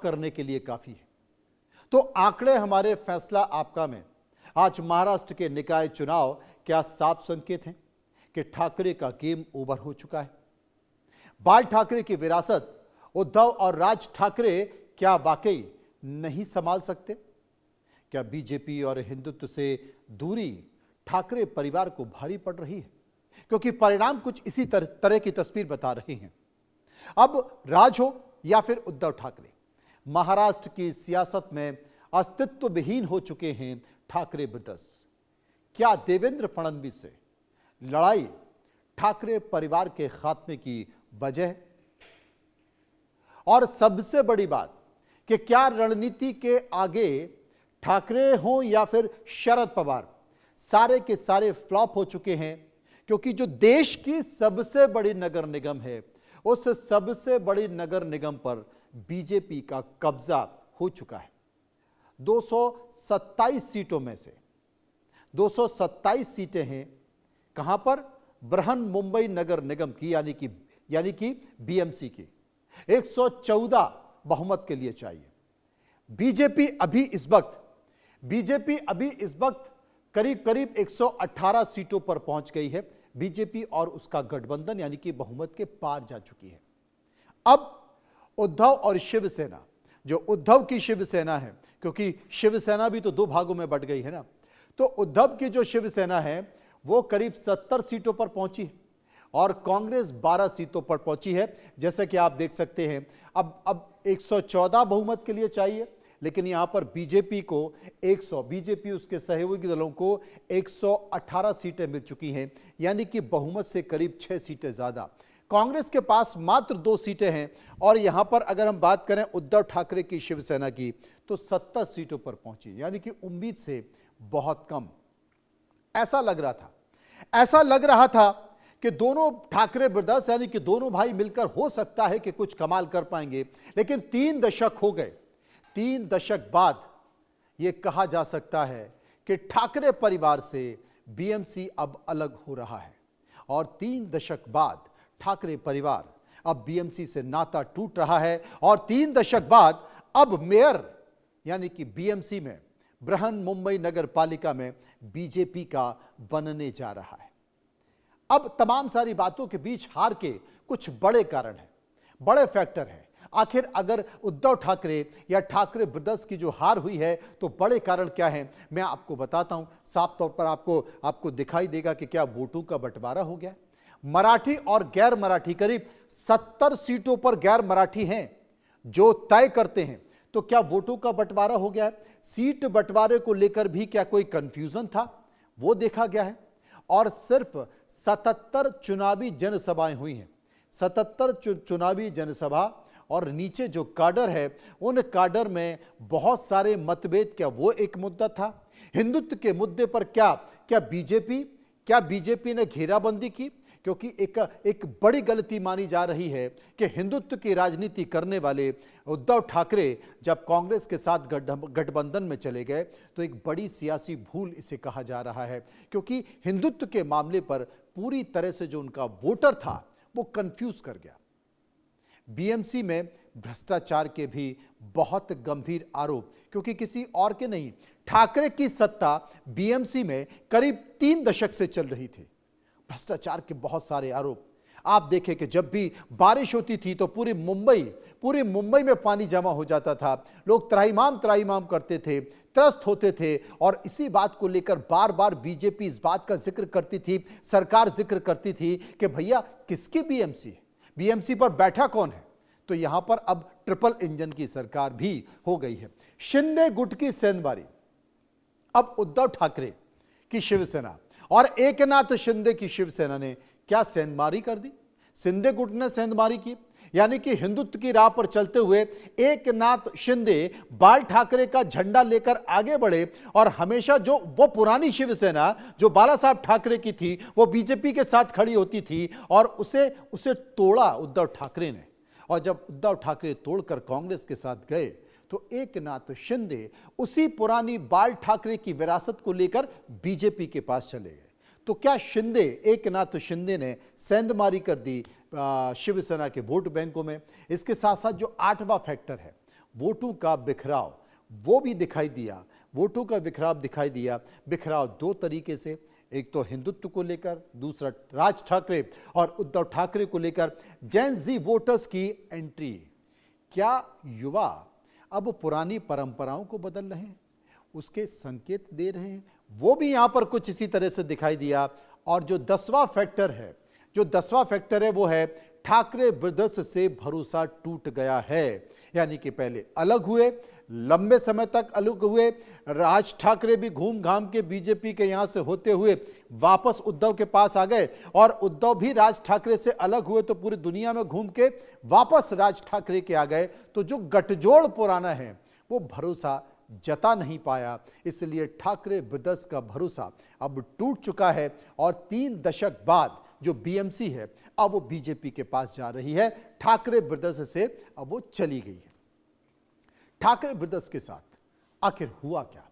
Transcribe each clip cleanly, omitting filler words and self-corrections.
करने के लिए काफी है। तो आंकड़े हमारे फैसला आपका में आज महाराष्ट्र के निकाय चुनाव क्या साफ संकेत हैं कि ठाकरे का गेम ओवर हो चुका है। बाल ठाकरे की विरासत उद्धव और राज ठाकरे क्या वाकई नहीं संभाल सकते? क्या बीजेपी और हिंदुत्व से दूरी ठाकरे परिवार को भारी पड़ रही है? क्योंकि परिणाम कुछ इसी तरह की तस्वीर बता रहे हैं। अब राज हो या फिर उद्धव ठाकरे, महाराष्ट्र की सियासत में अस्तित्व विहीन हो चुके हैं ठाकरे ब्रदर्स। क्या देवेंद्र फडणवीस से लड़ाई ठाकरे परिवार के खात्मे की वजह है? और सबसे बड़ी बात कि क्या रणनीति के आगे ठाकरे हो या फिर शरद पवार, सारे के सारे फ्लॉप हो चुके हैं। क्योंकि जो देश की सबसे बड़ी नगर निगम है, उस सबसे बड़ी नगर निगम पर बीजेपी का कब्जा हो चुका है। 227 सीटों में से 227 सीटें हैं कहां पर? बृहन मुंबई नगर निगम की, यानी कि बीएमसी की। 114 बहुमत के लिए चाहिए। बीजेपी अभी इस वक्त करीब 118 सीटों पर पहुंच गई है। बीजेपी और उसका गठबंधन यानी कि बहुमत के पार जा चुकी है। अब उद्धव और शिवसेना, जो उद्धव की शिवसेना है, क्योंकि शिवसेना भी तो दो भागों में बट गई है ना, तो उद्धव की जो शिवसेना है वो करीब 70 सीटों पर पहुंची है और कांग्रेस 12 सीटों पर पहुंची है। जैसे कि आप देख सकते हैं अब 114 बहुमत के लिए चाहिए, लेकिन यहां पर बीजेपी को 100, बीजेपी उसके सहयोगी दलों को 118 सीटें मिल चुकी हैं, यानी कि बहुमत से करीब 6 सीटें ज्यादा। कांग्रेस के पास मात्र 2 सीटें हैं और यहां पर अगर हम बात करें उद्धव ठाकरे की शिवसेना की तो 70 सीटों पर पहुंची, यानी कि उम्मीद से बहुत कम। ऐसा लग रहा था कि दोनों ठाकरे ब्रदर्स यानी कि दोनों भाई मिलकर हो सकता है कि कुछ कमाल कर पाएंगे, लेकिन 3 दशक हो गए। 3 दशक बाद यह कहा जा सकता है कि ठाकरे परिवार से बीएमसी अब अलग हो रहा है और 3 दशक बाद ठाकरे परिवार अब बीएमसी से नाता टूट रहा है और 3 दशक बाद अब मेयर यानी कि बीएमसी में, बृहन मुंबई नगर पालिका में बीजेपी का बनने जा रहा है। अब तमाम सारी बातों के बीच हार के कुछ बड़े कारण हैं, बड़े फैक्टर हैं। आखिर अगर उद्धव ठाकरे या ठाकरे ब्रदर्स की जो हार हुई है तो बड़े कारण क्या हैं, मैं आपको बताता हूं। साफ तौर पर आपको दिखाई देगा कि क्या वोटों का बंटवारा हो गया। मराठी और गैर मराठी, करीब 70 सीटों पर गैर मराठी हैं जो तय करते हैं। तो क्या वोटों का बंटवारा हो गया है? सीट बंटवारे को लेकर भी क्या कोई कंफ्यूजन था, वो देखा गया है। और सिर्फ 77 चुनावी जनसभाएं हुई हैं, 77 चुनावी जनसभा, और नीचे जो काडर है उन काडर में बहुत सारे मतभेद। क्या वो एक मुद्दा था? हिंदुत्व के मुद्दे पर क्या बीजेपी ने घेराबंदी की? क्योंकि एक बड़ी गलती मानी जा रही है कि हिंदुत्व की राजनीति करने वाले उद्धव ठाकरे जब कांग्रेस के साथ गठबंधन में चले गए तो एक बड़ी सियासी भूल इसे कहा जा रहा है, क्योंकि हिंदुत्व के मामले पर पूरी तरह से जो उनका वोटर था वो कंफ्यूज कर गया। बीएमसी में भ्रष्टाचार के भी बहुत गंभीर आरोप, क्योंकि किसी और के नहीं, ठाकरे की सत्ता बीएमसी में करीब 3 दशक से चल रही थी। भ्रष्टाचार के बहुत सारे आरोप। आप देखें कि जब भी बारिश होती थी तो पूरी मुंबई में पानी जमा हो जाता था। लोग त्राहिमाम करते थे, त्रस्त होते थे और इसी बात को लेकर बार बार बीजेपी इस बात का जिक्र करती थी, सरकार जिक्र करती थी कि भैया किसकी बीएमसी है, बीएमसी पर बैठा कौन है। तो यहां पर अब ट्रिपल इंजन की सरकार भी हो गई है। शिंदे गुट की सेंधमारी, अब उद्धव ठाकरे की शिवसेना और एकनाथ शिंदे की शिवसेना ने क्या सेंधमारी कर दी? शिंदे गुट ने सेंधमारी की, यानी कि हिंदुत्व की राह पर चलते हुए एकनाथ शिंदे बाल ठाकरे का झंडा लेकर आगे बढ़े और हमेशा जो वो पुरानी शिवसेना जो बाला साहब ठाकरे की थी वो बीजेपी के साथ खड़ी होती थी और उसे तोड़ा उद्धव ठाकरे ने। और जब उद्धव ठाकरे तोड़कर कांग्रेस के साथ गए तो एकनाथ शिंदे उसी पुरानी बाल ठाकरे की विरासत को लेकर बीजेपी के पास चले गए। तो क्या एकनाथ शिंदे ने सेंधमारी कर दी शिवसेना के वोट बैंकों में? इसके साथ साथ जो 8वां फैक्टर है वोटों का बिखराव वो भी दिखाई दिया। वोटों का बिखराव दिखाई दिया। बिखराव दो तरीके से, एक तो हिंदुत्व को लेकर, दूसरा राज ठाकरे और उद्धव ठाकरे को लेकर जेन जी वोटर्स की एंट्री। क्या युवा अब पुरानी परंपराओं को बदल रहे हैं, उसके संकेत दे रहे हैं? वो भी यहां पर कुछ इसी तरह से दिखाई दिया। और जो 10वां फैक्टर है वो है ठाकरे ब्रदर्स से भरोसा टूट गया है। यानी कि पहले अलग हुए, लंबे समय तक अलग हुए, राज ठाकरे भी घूम घाम के बीजेपी के यहां से होते हुए वापस उद्धव के पास आ गए, और उद्धव भी राज ठाकरे से अलग हुए तो पूरी दुनिया में घूम के वापस राज ठाकरे के आ गए। तो जो गठजोड़ पुराना है वो भरोसा जता नहीं पाया, इसलिए ठाकरे ब्रदर्स का भरोसा अब टूट चुका है। और 3 दशक बाद जो बीएमसी है अब वो बीजेपी के पास जा रही है, ठाकरे ब्रदर्स से अब वो चली गई है। ठाकरे ब्रदर्स के साथ आखिर हुआ क्या,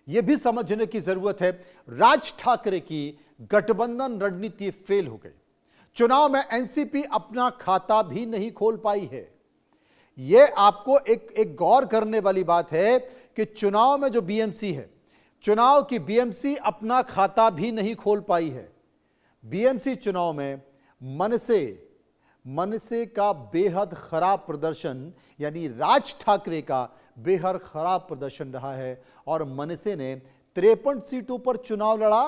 यह भी समझने की जरूरत है। राज ठाकरे की गठबंधन रणनीति फेल हो गई। चुनाव में एनसीपी अपना खाता भी नहीं खोल पाई है। यह आपको एक गौर करने वाली बात है कि चुनाव में जो बीएमसी है, चुनाव की बीएमसी अपना खाता भी नहीं खोल पाई है। बीएमसी चुनाव में मनसे का बेहद खराब प्रदर्शन, यानी राज ठाकरे का बेहद खराब प्रदर्शन रहा है। और मनसे ने 53 सीटों पर चुनाव लड़ा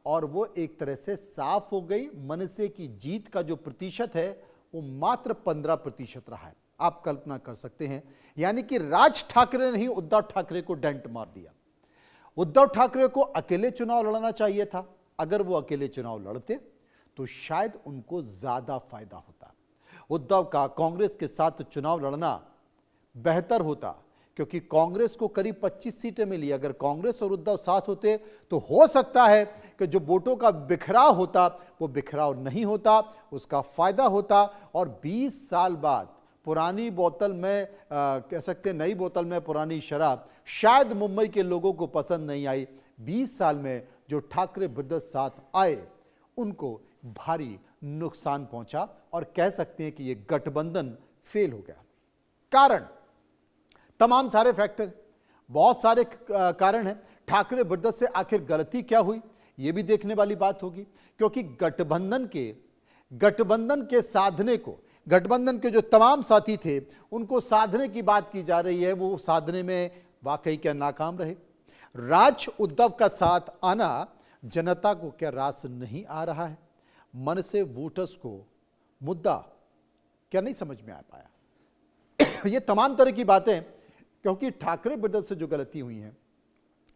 और वो एक तरह से साफ हो गई। मनसे की जीत का जो प्रतिशत है वो मात्र 15% रहा है। आप कल्पना कर सकते हैं, यानी कि राज ठाकरे ने ही उद्धव ठाकरे को डेंट मार दिया। उद्धव ठाकरे को अकेले चुनाव लड़ना चाहिए था। अगर वो अकेले चुनाव लड़ते तो शायद उनको ज्यादा फायदा होता। उद्धव का कांग्रेस के साथ चुनाव लड़ना बेहतर होता, क्योंकि कांग्रेस को करीब 25 सीटें मिली। अगर कांग्रेस और उद्धव साथ होते तो हो सकता है कि जो वोटों का बिखराव होता वो बिखराव नहीं होता, उसका फायदा होता। और 20 साल बाद पुरानी बोतल में कह सकते, नई बोतल में पुरानी शराब शायद मुंबई के लोगों को पसंद नहीं आई। 20 साल में जो ठाकरे ब्रदर्स साथ आए उनको भारी नुकसान पहुंचा, और कह सकते हैं कि यह गठबंधन फेल हो गया। कारण तमाम सारे फैक्टर, बहुत सारे कारण हैं। ठाकरे ब्रदर्स से आखिर गलती क्या हुई, यह भी देखने वाली बात होगी, क्योंकि गठबंधन के साधने को, गठबंधन के जो तमाम साथी थे उनको साधने की बात की जा रही है, वो साधने में वाकई क्या नाकाम रहे। राज उद्धव का साथ आना जनता को क्या रास नहीं आ रहा है? मन से वोटर्स को मुद्दा क्या नहीं समझ में आ पाया? ये तमाम तरह की बातें, क्योंकि ठाकरे ब्रदर्स से जो गलती हुई है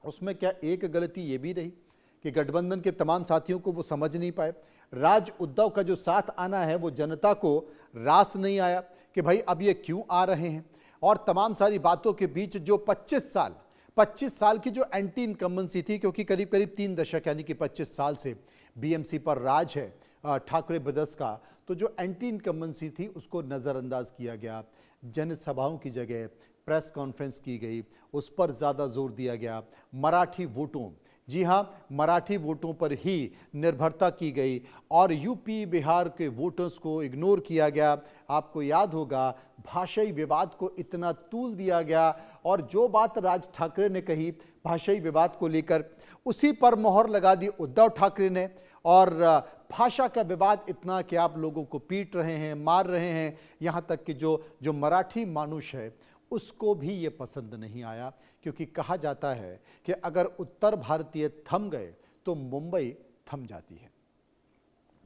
उसमें क्या एक गलती ये भी रही कि गठबंधन के तमाम साथियों को वो समझ नहीं पाए। राज उद्धव का जो साथ आना है वो जनता को रास नहीं आया कि भाई अब ये क्यों आ रहे हैं। और तमाम सारी बातों के बीच जो 25 साल की जो एंटी इनकम्बेंसी थी, क्योंकि करीब करीब 3 दशक यानी कि 25 साल से बीएमसी पर राज है ठाकरे ब्रदर्स का, तो जो एंटी इनकम्बेंसी थी उसको नज़रअंदाज किया गया। जनसभाओं की जगह प्रेस कॉन्फ्रेंस की गई, उस पर ज़्यादा जोर दिया गया। मराठी वोटों, जी हाँ, मराठी वोटों पर ही निर्भरता की गई और यूपी बिहार के वोटर्स को इग्नोर किया गया। आपको याद होगा भाषाई विवाद को इतना तूल दिया गया, और जो बात राज ठाकरे ने कही भाषाई विवाद को लेकर, उसी पर मोहर लगा दी उद्धव ठाकरे ने। और भाषा का विवाद इतना कि आप लोगों को पीट रहे हैं, मार रहे हैं, यहाँ तक कि जो मराठी मानुष है उसको भी ये पसंद नहीं आया, क्योंकि कहा जाता है कि अगर उत्तर भारतीय थम गए तो मुंबई थम जाती है।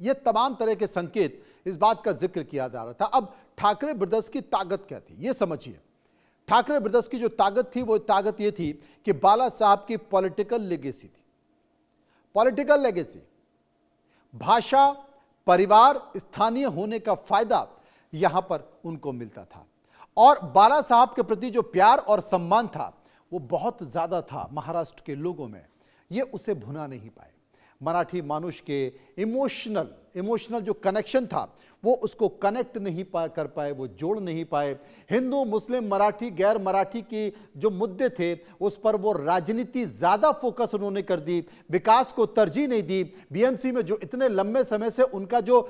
ये तमाम तरह के संकेत, इस बात का जिक्र किया जा रहा था। अब ठाकरे ब्रदर्स की ताकत क्या थी ये समझिए। ठाकरे ब्रदर्स की जो ताकत थी वो ताकत ये थी कि बाला साहब की पॉलिटिकल लेगेसी थी। पॉलिटिकल लेगेसी, भाषा, परिवार, स्थानीय होने का फायदा यहां पर उनको मिलता था, और बाला साहब के प्रति जो प्यार और सम्मान था वो बहुत ज्यादा था महाराष्ट्र के लोगों में। ये उसे भुना नहीं पाए। मराठी मानुष के इमोशनल जो कनेक्शन था वो उसको कनेक्ट नहीं कर पाए, वो जोड़ नहीं पाए। हिंदू, मुस्लिम, मराठी, गैर मराठी के जो मुद्दे थे उस पर वो राजनीति ज्यादा फोकस उन्होंने कर दी, विकास को तरजीह नहीं दी। बीएमसी में जो इतने लंबे समय से उनका जो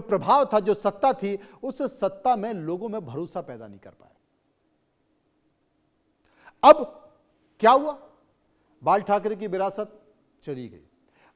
प्रभाव था, जो सत्ता थी, उस सत्ता में लोगों में भरोसा पैदा नहीं कर पाए। अब क्या हुआ? बाल ठाकरे की विरासत चली गई।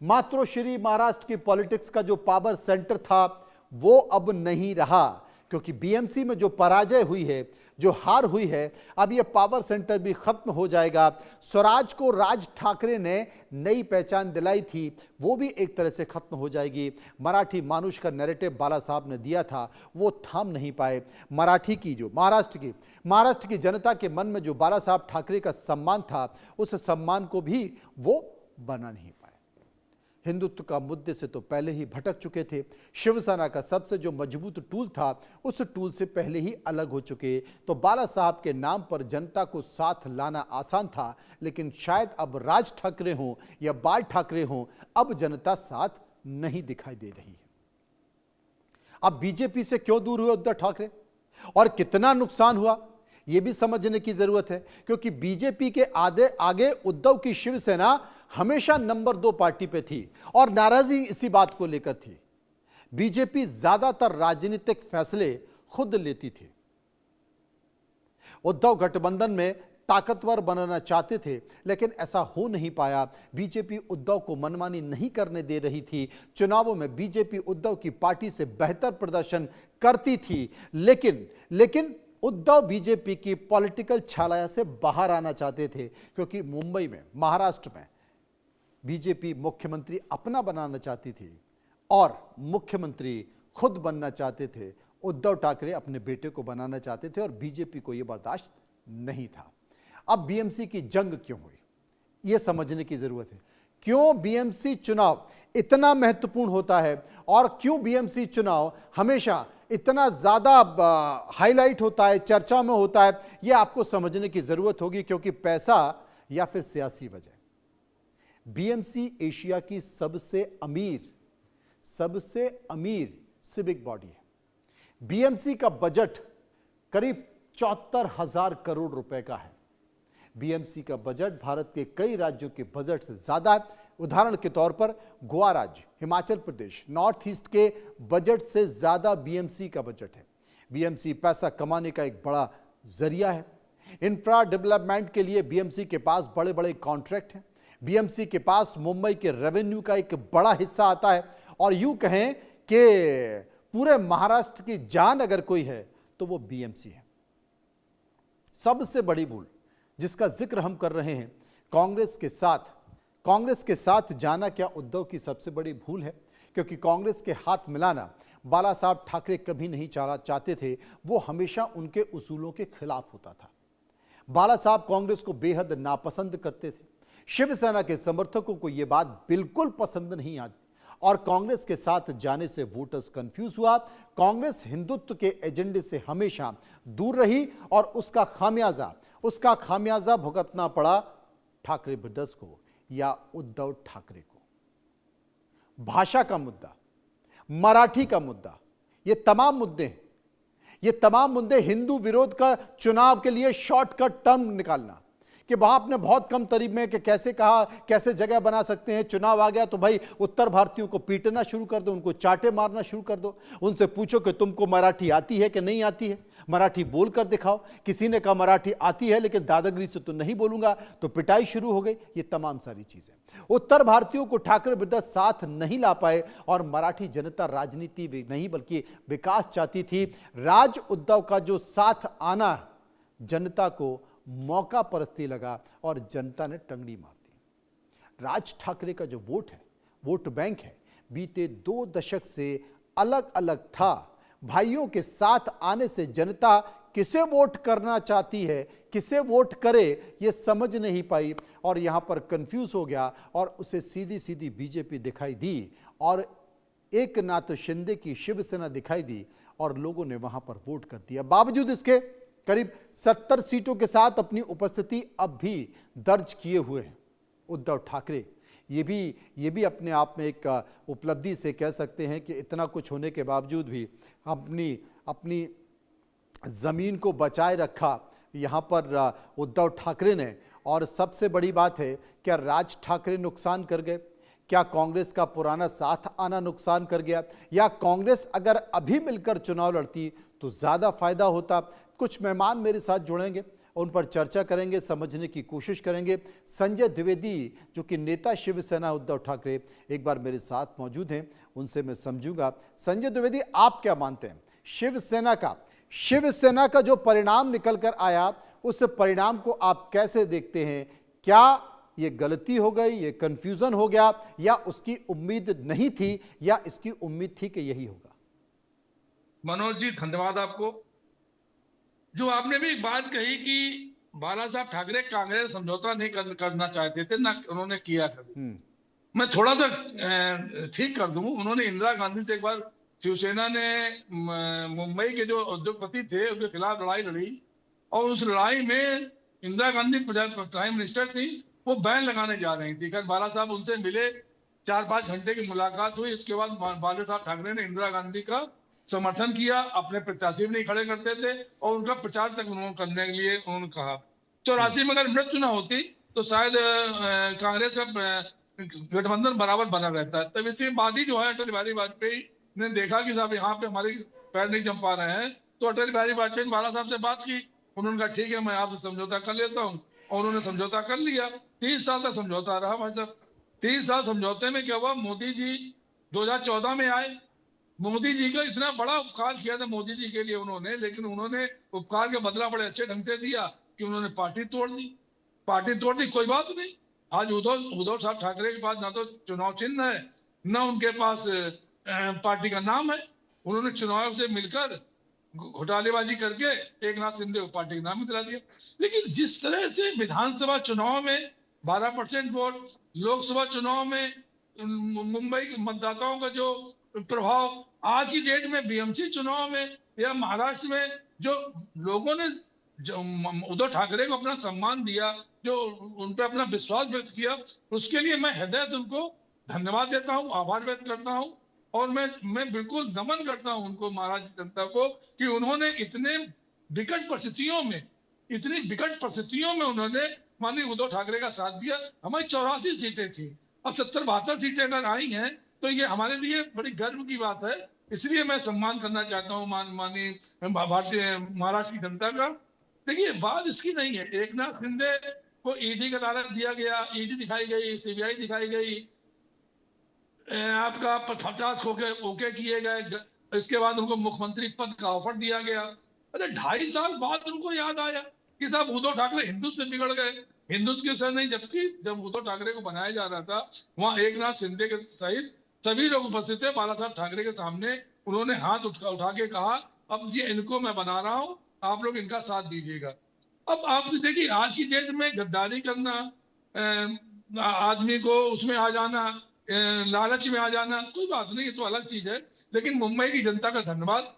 मातोश्री महाराष्ट्र की पॉलिटिक्स का जो पावर सेंटर था वो अब नहीं रहा, क्योंकि बीएमसी में जो पराजय हुई है, जो हार हुई है, अब ये पावर सेंटर भी खत्म हो जाएगा। स्वराज को राज ठाकरे ने नई पहचान दिलाई थी, वो भी एक तरह से खत्म हो जाएगी। मराठी मानुष का नैरेटिव बाला साहब ने दिया था, वो थाम नहीं पाए। मराठी की जो महाराष्ट्र की जनता के मन में जो बाला साहब ठाकरे का सम्मान था, उस सम्मान को भी वो बना नहीं पाए। हिंदुत्व का मुद्दे से तो पहले ही भटक चुके थे। शिवसेना का सबसे जो मजबूत टूल था, उस टूल से पहले ही अलग हो चुके। तो बाला साहब के नाम पर जनता को साथ लाना आसान था, लेकिन शायद अब राज ठाकरे हों या बाल ठाकरे हों, अब जनता साथ नहीं दिखाई दे रही है। अब बीजेपी से क्यों दूर हुए उद्धव ठाकरे और कितना नुकसान हुआ, यह भी समझने की जरूरत है, क्योंकि बीजेपी के आगे उद्धव की शिवसेना हमेशा नंबर 2 पार्टी पे थी और नाराजगी इसी बात को लेकर थी। बीजेपी ज्यादातर राजनीतिक फैसले खुद लेती थी। उद्धव गठबंधन में ताकतवर बनाना चाहते थे, लेकिन ऐसा हो नहीं पाया। बीजेपी उद्धव को मनमानी नहीं करने दे रही थी। चुनावों में बीजेपी उद्धव की पार्टी से बेहतर प्रदर्शन करती थी, लेकिन उद्धव बीजेपी की पॉलिटिकल छाया से बाहर आना चाहते थे, क्योंकि मुंबई में, महाराष्ट्र में बीजेपी मुख्यमंत्री अपना बनाना चाहती थी और मुख्यमंत्री खुद बनना चाहते थे। उद्धव ठाकरे अपने बेटे को बनाना चाहते थे और बीजेपी को यह बर्दाश्त नहीं था। अब बीएमसी की जंग क्यों हुई, यह समझने की जरूरत है। क्यों बीएमसी चुनाव इतना महत्वपूर्ण होता है और क्यों बीएमसी चुनाव हमेशा इतना ज्यादा हाईलाइट होता है, चर्चा में होता है, यह आपको समझने की जरूरत होगी, क्योंकि पैसा या फिर सियासी वजह। बीएमसी एशिया की सबसे अमीर सिविक बॉडी है। बीएमसी का बजट करीब 74,000 करोड़ रुपए का है। बीएमसी का बजट भारत के कई राज्यों के बजट से ज्यादा है। उदाहरण के तौर पर गोवा राज्य, हिमाचल प्रदेश, नॉर्थ ईस्ट के बजट से ज्यादा बीएमसी का बजट है। बीएमसी पैसा कमाने का एक बड़ा जरिया है। इंफ्रा डेवलपमेंट के लिए बीएमसी के पास बड़े बड़े कॉन्ट्रैक्ट हैं। बीएमसी के पास मुंबई के रेवेन्यू का एक बड़ा हिस्सा आता है और यूं कहें कि पूरे महाराष्ट्र की जान अगर कोई है तो वो बीएमसी है। सबसे बड़ी भूल जिसका जिक्र हम कर रहे हैं, कांग्रेस के साथ जाना क्या उद्धव की सबसे बड़ी भूल है, क्योंकि कांग्रेस के हाथ मिलाना बाला साहब ठाकरे कभी नहीं चाहते थे। वो हमेशा उनके उसूलों के खिलाफ होता था। बाला साहब कांग्रेस को बेहद नापसंद करते थे। शिवसेना के समर्थकों को यह बात बिल्कुल पसंद नहीं आती और कांग्रेस के साथ जाने से वोटर्स कंफ्यूज हुआ। कांग्रेस हिंदुत्व के एजेंडे से हमेशा दूर रही और उसका खामियाजा भुगतना पड़ा ठाकरे ब्रदर्स को या उद्धव ठाकरे को। भाषा का मुद्दा, मराठी का मुद्दा, ये तमाम मुद्दे हिंदू विरोध का चुनाव के लिए शॉर्टकट टर्म निकालना कि वहां आपने बहुत कम तरीब में कि कैसे कहा, कैसे जगह बना सकते हैं। चुनाव आ गया तो भाई उत्तर भारतीयों को पीटना शुरू कर दो, उनको चाटे मारना शुरू कर दो। उनसे पूछो कि तुमको मराठी आती है कि नहीं आती है, मराठी बोल कर दिखाओ। किसी ने कहा मराठी आती है लेकिन दादागिरी से तो नहीं बोलूंगा, तो पिटाई शुरू हो गई। ये तमाम सारी चीजें उत्तर भारतीयों को ठाकरे ब्रदर्स साथ नहीं ला पाए और मराठी जनता राजनीति नहीं बल्कि विकास चाहती थी। राज उद्धव का जो साथ आना जनता को मौका परस्ती लगा और जनता ने टंगड़ी मार दी। राज ठाकरे का जो वोट बैंक है, बीते 2 दशक से अलग अलग था। भाइयों के साथ आने से जनता किसे वोट करना चाहती है, किसे वोट करे, ये समझ नहीं पाई और यहां पर कंफ्यूज हो गया और उसे सीधी सीधी बीजेपी दिखाई दी और एकनाथ शिंदे की शिवसेना दिखाई दी और लोगों ने वहां पर वोट कर दिया। बावजूद इसके करीब 70 सीटों के साथ अपनी उपस्थिति अब भी दर्ज किए हुए हैं उद्धव ठाकरे। ये भी अपने आप में एक उपलब्धि से कह सकते हैं कि इतना कुछ होने के बावजूद भी अपनी जमीन को बचाए रखा यहाँ पर उद्धव ठाकरे ने। और सबसे बड़ी बात है, क्या राज ठाकरे नुकसान कर गए? क्या कांग्रेस का पुराना साथ आना नुकसान कर गया? या कांग्रेस अगर अभी मिलकर चुनाव लड़ती तो ज्यादा फायदा होता? कुछ मेहमान मेरे साथ जुड़ेंगे, उन पर चर्चा करेंगे, समझने की कोशिश करेंगे। संजय द्विवेदी जो कि नेता शिवसेना उद्धव ठाकरे एक बार मेरे साथ मौजूद हैं, उनसे मैं समझूंगा। संजय द्विवेदी, आप क्या मानते हैं शिवसेना का जो परिणाम निकल कर आया, उस परिणाम को आप कैसे देखते हैं? क्या ये गलती हो गई, ये कंफ्यूजन हो गया, या उसकी उम्मीद नहीं थी, या इसकी उम्मीद थी कि यही होगा? मनोज जी, धन्यवाद आपको। जो आपने भी एक बात कही कि बाला साहब ठाकरे कांग्रेस समझौता नहीं करना चाहते थे, ना उन्होंने किया कभी। मैं थोड़ा सा ठीक कर दूं, उन्होंने इंदिरा गांधी से एक बार, शिवसेना ने मुंबई के जो उद्योगपति थे उनके खिलाफ लड़ाई लड़ी, और उस लड़ाई में इंदिरा गांधी प्राइम मिनिस्टर थी, वो बैन लगाने जा रही थी। खैर बाला साहब उनसे मिले, 4-5 घंटे की मुलाकात हुई। इसके बाद बाला साहब ठाकरे ने इंदिरा गांधी का समर्थन किया, अपने प्रत्याशी भी नहीं खड़े करते थे, और उनका प्रचार तक उन्होंने करने के लिए उन्होंने कहा। 84 में अगर मृत्यु न होती तो शायद कांग्रेस का गठबंधन बराबर बना रहता है। तब इसके बाद ही जो है अटल बिहारी वाजपेयी ने देखा कि साहब यहाँ पे हमारे पैर नहीं जम पा रहे हैं, तो अटल बिहारी वाजपेयी ने बाला साहब से बात की। उन्होंने कहा ठीक है, मैं आपसे समझौता कर लेता हूँ, और उन्होंने समझौता कर लिया। 30 साल तक समझौता रहा भाई साहब। 30 साल समझौते में क्या हुआ, मोदी जी 2014 में आए। मोदी जी का इतना बड़ा उपकार किया था मोदी जी के लिए उन्होंने, लेकिन उन्होंने उपकार का बदला बड़े अच्छे ढंग से दिया कि उन्होंने पार्टी तोड़ दी। पार्टी तोड़ दी, कोई बात नहीं। आज उद्धव उद्धव साहब ठाकरे के पास ना तो चुनाव चिन्ह है, ना उनके पास पार्टी का नाम है। उन्होंने चुनाव से मिलकर घोटालेबाजी करके एक नाथ शिंदे को पार्टी का नाम दिला दिया। लेकिन जिस तरह से विधानसभा चुनाव में 12% वोट, लोकसभा चुनाव में मुंबई के मतदाताओं का जो प्रभाव, आज की डेट में बीएमसी चुनाव में या महाराष्ट्र में जो लोगों ने उद्धव ठाकरे को अपना सम्मान दिया, जो उन पर अपना विश्वास व्यक्त किया, उसके लिए मैं हृदय से उनको धन्यवाद देता हूं, आभार व्यक्त करता हूं। और मैं बिल्कुल नमन करता हूं उनको, महाराष्ट्र जनता को, कि उन्होंने इतने विकट परिस्थितियों में, इतनी विकट परिस्थितियों में उन्होंने माननीय उद्धव ठाकरे का साथ दिया। हमारी 84 सीटें थी, अब 70-72 सीटें अगर आई हैं तो ये हमारे लिए बड़ी गर्व की बात है। इसलिए मैं सम्मान करना चाहता हूँ माननीय भारतीय महाराष्ट्र की जनता का। देखिए बात इसकी नहीं है, एक नाथ शिंदे को ईडी का लालच दिया गया, ईडी दिखाई गई, सीबीआई दिखाई गई, आपका 50 ओके किए गए, इसके बाद उनको मुख्यमंत्री पद का ऑफर दिया गया। अरे 2.5 साल बाद उनको याद आया कि साहब उद्धव ठाकरे हिंदुत्व से बिगड़ गए। हिंदुत्व के सर नहीं, जबकि जब उद्धव ठाकरे को बनाया जा रहा था, वहां एक नाथ शिंदे के सहित सभी लोग उपस्थित थे। बाला साहब ठाकरे के सामने उन्होंने हाथ उठा के कहा, अब ये इनको मैं बना रहा हूं, आप लोग इनका साथ दीजिएगा। अब आप देखिए आज की डेट में गद्दारी करना, आदमी को उसमें आ जाना, लालच में आ जाना, कोई बात नहीं, ये तो अलग चीज है। लेकिन मुंबई की जनता का धन्यवाद,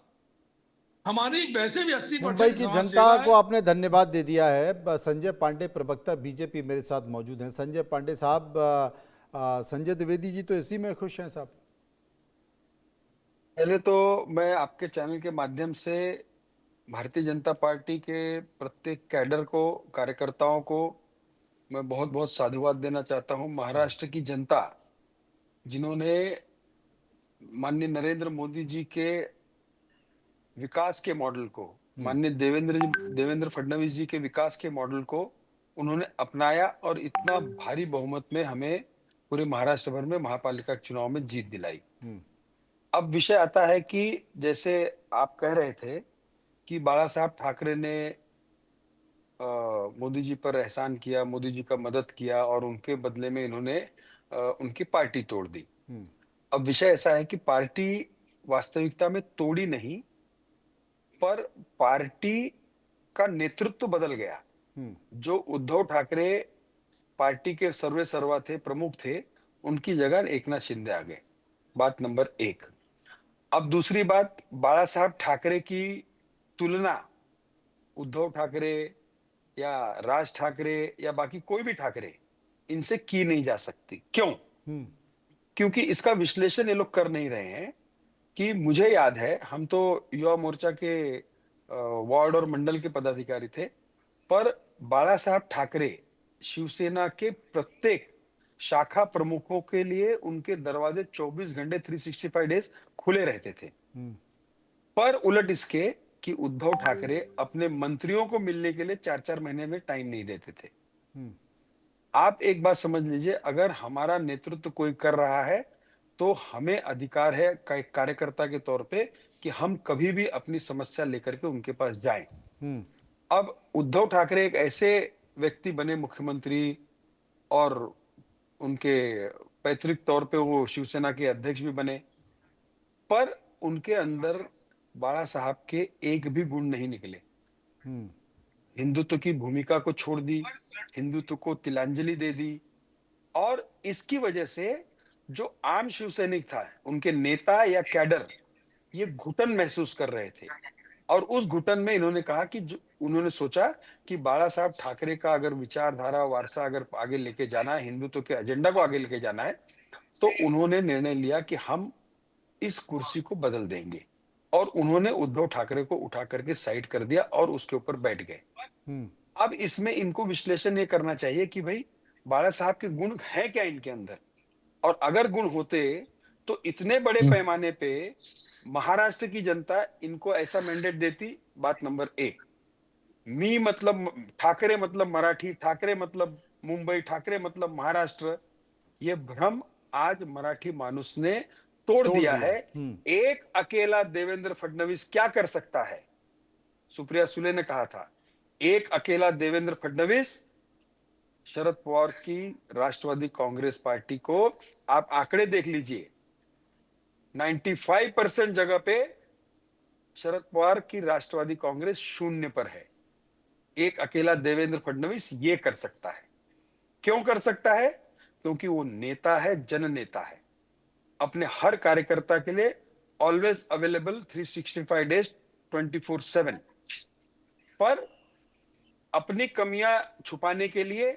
हमारी वैसे भी मुंबई 80% की समाज जनता सेवा को है। आपने धन्यवाद दे दिया है। संजय पांडे, प्रवक्ता बीजेपी, मेरे साथ मौजूद हैं। संजय पांडे साहब, संजय द्विवेदी जी तो इसी में खुश हैं साहब? पहले तो मैं आपके चैनल के माध्यम से भारतीय जनता पार्टी के प्रत्येक कैडर को, कार्यकर्ताओं को मैं बहुत बहुत साधुवाद देना चाहता हूं। महाराष्ट्र की जनता, जिन्होंने माननीय नरेंद्र मोदी जी के विकास के मॉडल को, माननीय देवेंद्र फडणवीस जी के विकास के मॉडल को उन्होंने अपनाया, और इतना भारी बहुमत में हमें पूरे महाराष्ट्र भर में महापालिका चुनाव में जीत दिलाई। अब विषय आता है कि जैसे आप कह रहे थे कि बाला साहब ठाकरे ने मोदी जी पर एहसान किया, मोदी जी का मदद किया, और उनके बदले में इन्होंने उनकी पार्टी तोड़ दी। अब विषय ऐसा है कि पार्टी वास्तविकता में तोड़ी नहीं, पर पार्टी का नेतृत्व बदल गया। जो उद्धव ठाकरे पार्टी के सर्वे सर्वा थे, प्रमुख थे, उनकी जगह एकनाथ शिंदे आ गए। बात नंबर 1। अब दूसरी बात, बाला साहब ठाकरे की तुलना उद्धव ठाकरे या राज ठाकरे या बाकी कोई भी ठाकरे, इनसे की नहीं जा सकती। क्यों? क्योंकि इसका विश्लेषण ये लोग कर नहीं रहे हैं। कि मुझे याद है, हम तो युवा मोर्चा के वार्ड और मंडल के पदाधिकारी थे, पर बाला साहब ठाकरे शिवसेना के प्रत्येक शाखा प्रमुखों के लिए उनके दरवाजे 24 घंटे 365 डेज खुले रहते थे। पर उलट इसके कि उद्धव ठाकरे अपने मंत्रियों को मिलने के लिए 4-4 महीने में टाइम नहीं देते थे। आप एक बात समझ लीजिए, अगर हमारा नेतृत्व कोई कर रहा है तो हमें अधिकार है एक कार्यकर्ता के तौर पे कि हम कभी भी अपनी समस्या लेकर के उनके पास जाएं। अब उद्धव ठाकरे एक ऐसे व्यक्ति बने मुख्यमंत्री, और उनके पैतृक तौर पे वो शिवसेना के अध्यक्ष भी बने, पर उनके अंदर बाला साहब के एक भी गुण नहीं निकले। हिंदुत्व की भूमिका को छोड़ दी, हिंदुत्व को तिलांजलि दे दी, और इसकी वजह से जो आम शिव सैनिक था, उनके नेता या कैडर, ये घुटन महसूस कर रहे थे। और उस घुटन में इन्होंने कहा कि उन्होंने सोचा कि बाला साहब ठाकरे का अगर विचारधारा वारसा अगर आगे लेके जाना है, हिंदुत्व के एजेंडा को आगे लेके जाना है, तो उन्होंने निर्णय लिया कि हम इस कुर्सी को बदल देंगे। और उन्होंने उद्धव ठाकरे को उठा करके साइड कर दिया और उसके ऊपर बैठ गए। अब इसमें इनको विश्लेषण ये करना चाहिए कि भाई बाला साहब के गुण हैं क्या इनके अंदर, और अगर गुण होते तो इतने बड़े पैमाने पे महाराष्ट्र की जनता इनको ऐसा मैंडेट देती। बात नंबर 1, मी मतलब ठाकरे मतलब मराठी, ठाकरे मतलब मुंबई, ठाकरे मतलब महाराष्ट्र, ये भ्रम आज मराठी मानुस ने तोड़ दिया है। एक अकेला देवेंद्र फडणवीस क्या कर सकता है? सुप्रिया सुले ने कहा था, एक अकेला देवेंद्र फडणवीस शरद पवार की राष्ट्रवादी कांग्रेस पार्टी को, आप आंकड़े देख लीजिए, 95% जगह पे शरद पवार की राष्ट्रवादी कांग्रेस 0 पर है। एक अकेला देवेंद्र फडणवीस ये कर सकता है। क्यों कर सकता है? क्योंकि वो नेता है, जन नेता है, अपने हर कार्यकर्ता के लिए ऑलवेज अवेलेबल 365 डेज 24/7। पर अपनी कमियां छुपाने के लिए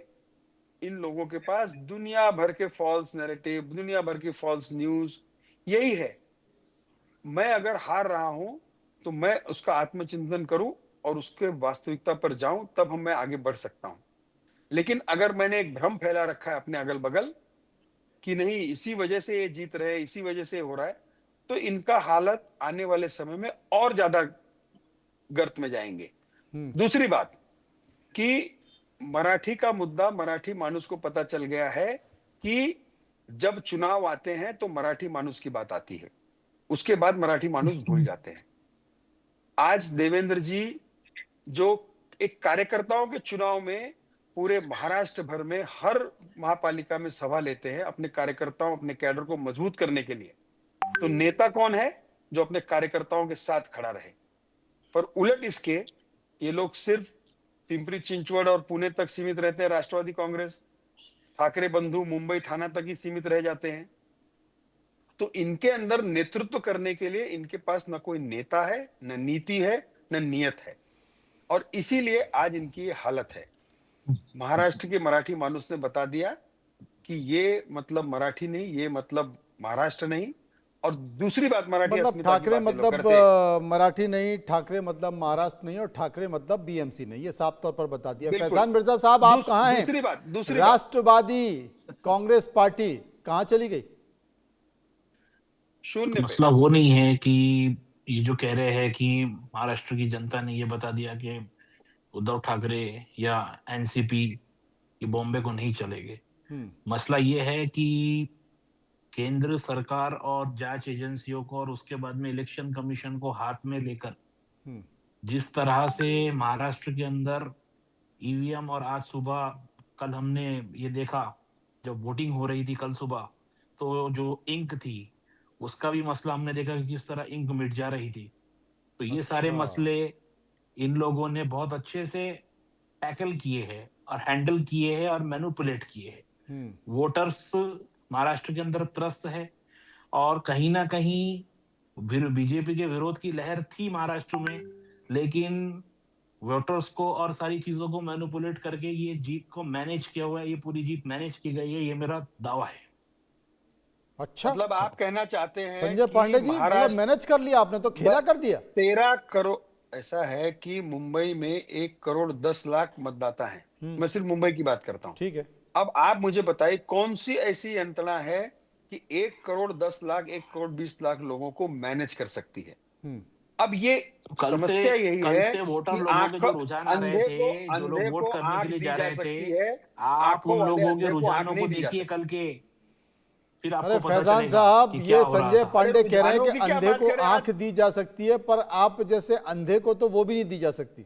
इन लोगों के पास दुनिया भर के फॉल्स नैरेटिव, दुनिया भर की फॉल्स न्यूज, यही है। मैं अगर हार रहा हूं तो मैं उसका आत्मचिंतन करूं और उसके वास्तविकता पर जाऊं, तब मैं आगे बढ़ सकता हूं। लेकिन अगर मैंने एक भ्रम फैला रखा है अपने अगल बगल कि नहीं इसी वजह से ये जीत रहे हैं, इसी वजह से हो रहा है, तो इनका हालत आने वाले समय में और ज्यादा गर्त में जाएंगे। दूसरी बात कि मराठी का मुद्दा, मराठी मानुस को पता चल गया है कि जब चुनाव आते हैं तो मराठी मानुस की बात आती है, उसके बाद मराठी मानुस भूल जाते हैं। आज देवेंद्र जी जो एक कार्यकर्ताओं के चुनाव में पूरे महाराष्ट्र भर में हर महापालिका में सभा लेते हैं अपने कार्यकर्ताओं, अपने कैडर को मजबूत करने के लिए, तो नेता कौन है जो अपने कार्यकर्ताओं के साथ खड़ा रहे? पर उलट इसके ये लोग सिर्फ पिंपरी चिंचवड और पुणे तक सीमित रहते हैं। राष्ट्रवादी कांग्रेस, ठाकरे बंधु मुंबई थाना तक ही सीमित रह जाते हैं। तो इनके अंदर नेतृत्व करने के लिए इनके पास न कोई नेता है, न नीति है, न नियत है, और इसीलिए आज इनकी ये हालत है। महाराष्ट्र के मराठी मानुस ने बता दिया कि ये मतलब मराठी नहीं, ये मतलब महाराष्ट्र नहीं। और दूसरी बात, मराठी मतलब अस्मिता की ठाकरे बात ये लोग मतलब करते। मराठी नहीं, ठाकरे मतलब महाराष्ट्र नहीं, और ठाकरे मतलब बीएमसी नहीं, ये साफ तौर पर बता दिया। बिल्कुल। फैजान मिर्जा साहब, आप कहां हैं? दूसरी बात राष्ट्रवादी कांग्रेस पार्टी कहां चली गई? 0 पे। मसला वो नहीं है कि ये जो कह रहे हैं कि महाराष्ट्र की जनता ने ये बता दिया कि उद्धव ठाकरे या एनसीपी ये बॉम्बे को नहीं चलेंगे। मसला ये है कि केंद्र सरकार और जांच एजेंसियों को और उसके बाद में इलेक्शन कमीशन को हाथ में लेकर जिस तरह से महाराष्ट्र के अंदर ईवीएम, और आज सुबह कल हमने ये देखा जब वोटिंग हो रही थी कल सुबह, तो जो इंक थी उसका भी मसला हमने देखा कि किस तरह इंक मिट जा रही थी। तो ये सारे मसले इन लोगों ने बहुत अच्छे से टैकल किए हैं और हैंडल किए हैं और मैनिपुलेट किए हैं। वोटर्स महाराष्ट्र के अंदर त्रस्त है, और कहीं ना कहीं बीजेपी के विरोध की लहर थी महाराष्ट्र में, लेकिन वोटर्स को और सारी चीजों को मैनिपुलेट करके ये जीत को मैनेज किया हुआ है, ये पूरी जीत मैनेज की गई है, ये मेरा दावा है। अच्छा, मतलब आप कहना चाहते हैं संजय पांडे जी, मतलब मैनेज कर लिया आपने, तो खेला कर दिया। 13 करोड़, ऐसा है कि मुंबई में 1 करोड़ 10 लाख मतदाता हैं। मैं सिर्फ मुंबई की बात करता हूं। ठीक है। अब आप मुझे बताइए कौन सी ऐसी यंत्रणा है कि 1 करोड़ 10 लाख, 1 करोड़ 20 लाख लोगों को मैनेज कर सकती है? अब ये समस्या यही कल है से वोटर कि लोगों के जो रुझान आ रहे अंधे को थे, जो लोग अंधे वोट को करने के आंख लिए दी जा जा रहे थे, सकती है, आप आंखों उन वाले लोगों के अंधे को आंख रुझानों नहीं को दी जा देखिए सकती। कल के, फिर अरे आपको पता फैजान चलेगा साहब, कि ये क्या हो रहा संजय था। पांडे अरे कह रहे हैं रुझानों कि की क्या अंधे बात को कर रहे हैं आंख दी जा सकती है, पर आप जैसे अंधे को तो वो भी नहीं दी जा सकती।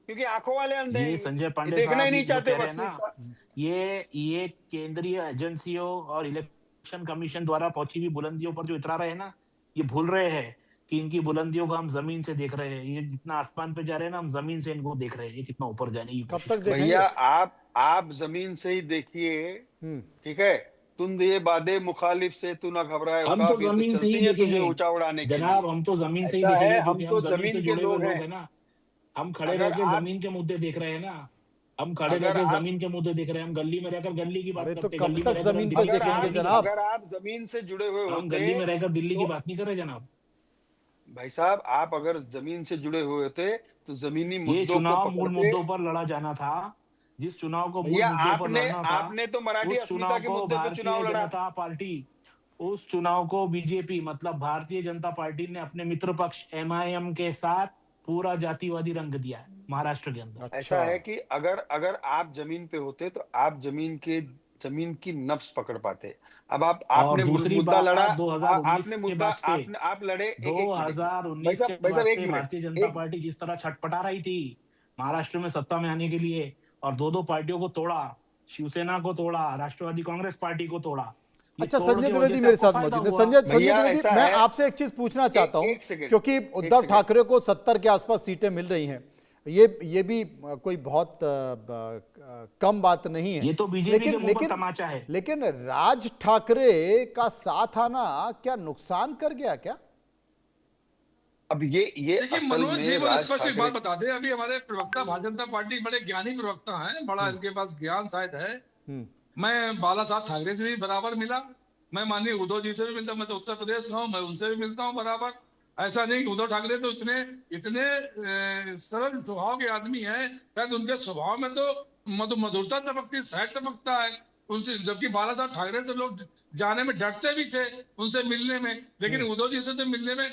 क्योंकि आंखों वाले अंधे हैं, ये संजय ये पांडे देखना ही साहब नहीं जो चाहते कह रहे हैं ना, वास्तविकता। ये केंद्रीय एजेंसियों और इलेक्शन कमीशन द्वारा पहुंची हुई बुलंदियों पर जो इतरा रहे हैं ना, ये भूल रहे हैं कि इनकी बुलंदियों को हम जमीन से देख रहे हैं। ये जितना आसमान पे जा रहे हैं ना, हम जमीन से इनको देख रहे हैं, ये कितना ऊपर जाने की कब कोशिश तक कर रहे हैं। देखेंगे? भैया आप जमीन से ही देखिए, ठीक है। तुम ये बादे मुखालिफ से तू ना घबराए हम तो औकाफ, ये तो जमीन से ही चलती है तुझे देखेंगे ऊंचा उड़ाने के जनाब, लिए। हम तो जमीन से ही ऐसा है, देखेंगे, हम क्योंकि हम तो जमीन से जमीन के जुड़े हुए लोग लोग हैं। हैं ना। हम खड़े रह अगर के आप जमीन के मुद्दे देख रहे हैं ना, हम खड़े रह अगर के आप जमीन के मुद्दे देख रहे हैं। हम गली में रहकर गली की बात अरे तो करते हैं, कब गली में तक रहकर हम जमीन पे दिल्ली की अगर बात देखेंगे आप नहीं जनाब? करते। अगर आप जमीन से जुड़े हुए हम होते गली में रहकर दिल्ली की तो बात नहीं कर रहे जनाब। भाई साहब, आप अगर जमीन से जुड़े हुए होते तो जमीनी ये मुद्दों को चुनाव मूल पकड़ते। मुद्दों पर लड़ा जाना था। जिस चुनाव को मूल भैया मुद्दों पर आपने लड़ना था, आपने तो मराठी उस अस्मिता चुनाव के को मुद्दे पे चुनाव भारतीय लड़ा। जनता पार्टी, उस चुनाव को बीजेपी मतलब भारतीय जनता पार्टी ने अपने मित्र पक्ष एमआईएम के साथ पूरा जातिवादी रंग दिया है महाराष्ट्र के अंदर। ऐसा अच्छा, है कि अगर अगर आप जमीन पे होते तो आप जमीन की नब्ज पकड़ पाते। अब आप और आपने दूसरी मुद्दा लड़ा, बात, 2019 आपने के मुद्दा बाद से, आप लड़े। एक मिनट, भाई 2019 साहब के भाई बाद साहब एक से मिनट भारतीय जनता एक पार्टी जिस तरह छटपटा रही थी महाराष्ट्र में सत्ता में आने के लिए, और दो दो पार्टियों को तोड़ा, शिवसेना को तोड़ा, राष्ट्रवादी कांग्रेस पार्टी को तोड़ा, ये अच्छा, तोड़ संजय के वजह द्विवेदी से मेरे आपको साथ फायदा मौजूद है। हुआ। संजय भैया द्विवेदी, ऐसा मैं है। आपसे एक चीज पूछना चाहता हूं, एक सेकंड, क्योंकि एक उद्धव सेकंड। ठाकरे को 70 के आसपास सीटें मिल रही हैं। ये भी कोई बहुत कम बात नहीं है। ये तो बीजेपी के लेकिन मुंह पर लेकिन तमाचा है। लेकिन राज ठाकरे का साथ आना क्या नुकसान कर गया क्या? अब ये देखिए असल मनोज जी, में वो राज स्पष्ट एक ठाकरे। बात बता दें, अभी हमारे प्रवक्ता भारतीय जनता पार्टी बड़े ज्ञानी प्रवक्ता हैं, बड़ा इनके पास ज्ञान शायद है। मैं बाला साहब ठाकरे से भी बराबर मिला, मैं माननीय उद्धव जी से भी मिलता, मैं तो उत्तर प्रदेश का हूँ, मैं उनसे भी मिलता हूँ बराबर। ऐसा नहीं कि उद्धव ठाकरे तो इतने इतने सरल स्वभाव के आदमी हैं, शायद उनके स्वभाव में तो मधुरता टपकती, सहज टपकता है उनसे, जबकि बाला साहब ठाकरे से लोग जाने में डरते भी थे, उनसे मिलने में। लेकिन उद्धव जी से तो मिलने में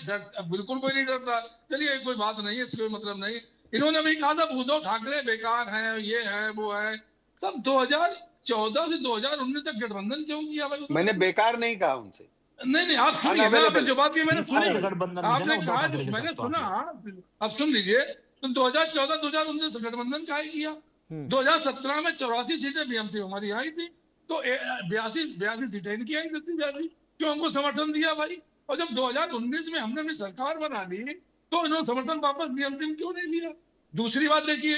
बिल्कुल कोई नहीं डरता। चलिए कोई बात नहीं है, इसका कोई मतलब नहीं। इन्होंने भी कहा था उद्धव ठाकरे बेकार हैं, ये है वो है। सब 2014 से 2019 तक गठबंधन क्यों किया भाई? मैंने बेकार नहीं कहा उनसे, नहीं आप सुनिए ना, आपने जो बात की मैंने 30 साल से सुनी, गठबंधन में थे ना आपने उद्धव कहा ठाकरे के मैंने साथ तो सुना। आपने। अब सुन लीजिए, तो 2014-2019 से गठबंधन का ही किया। 2017 में 84 सीटें बीएमसी हमारी आई थी, तो 82 सीटें इनकी आई थी, क्यों हमको समर्थन दिया भाई? और जब 2019 में हमने अपनी सरकार बना ली, तो इन्होंने समर्थन वापस बीएमसी में क्यों नहीं लिया? दूसरी बात देखिए,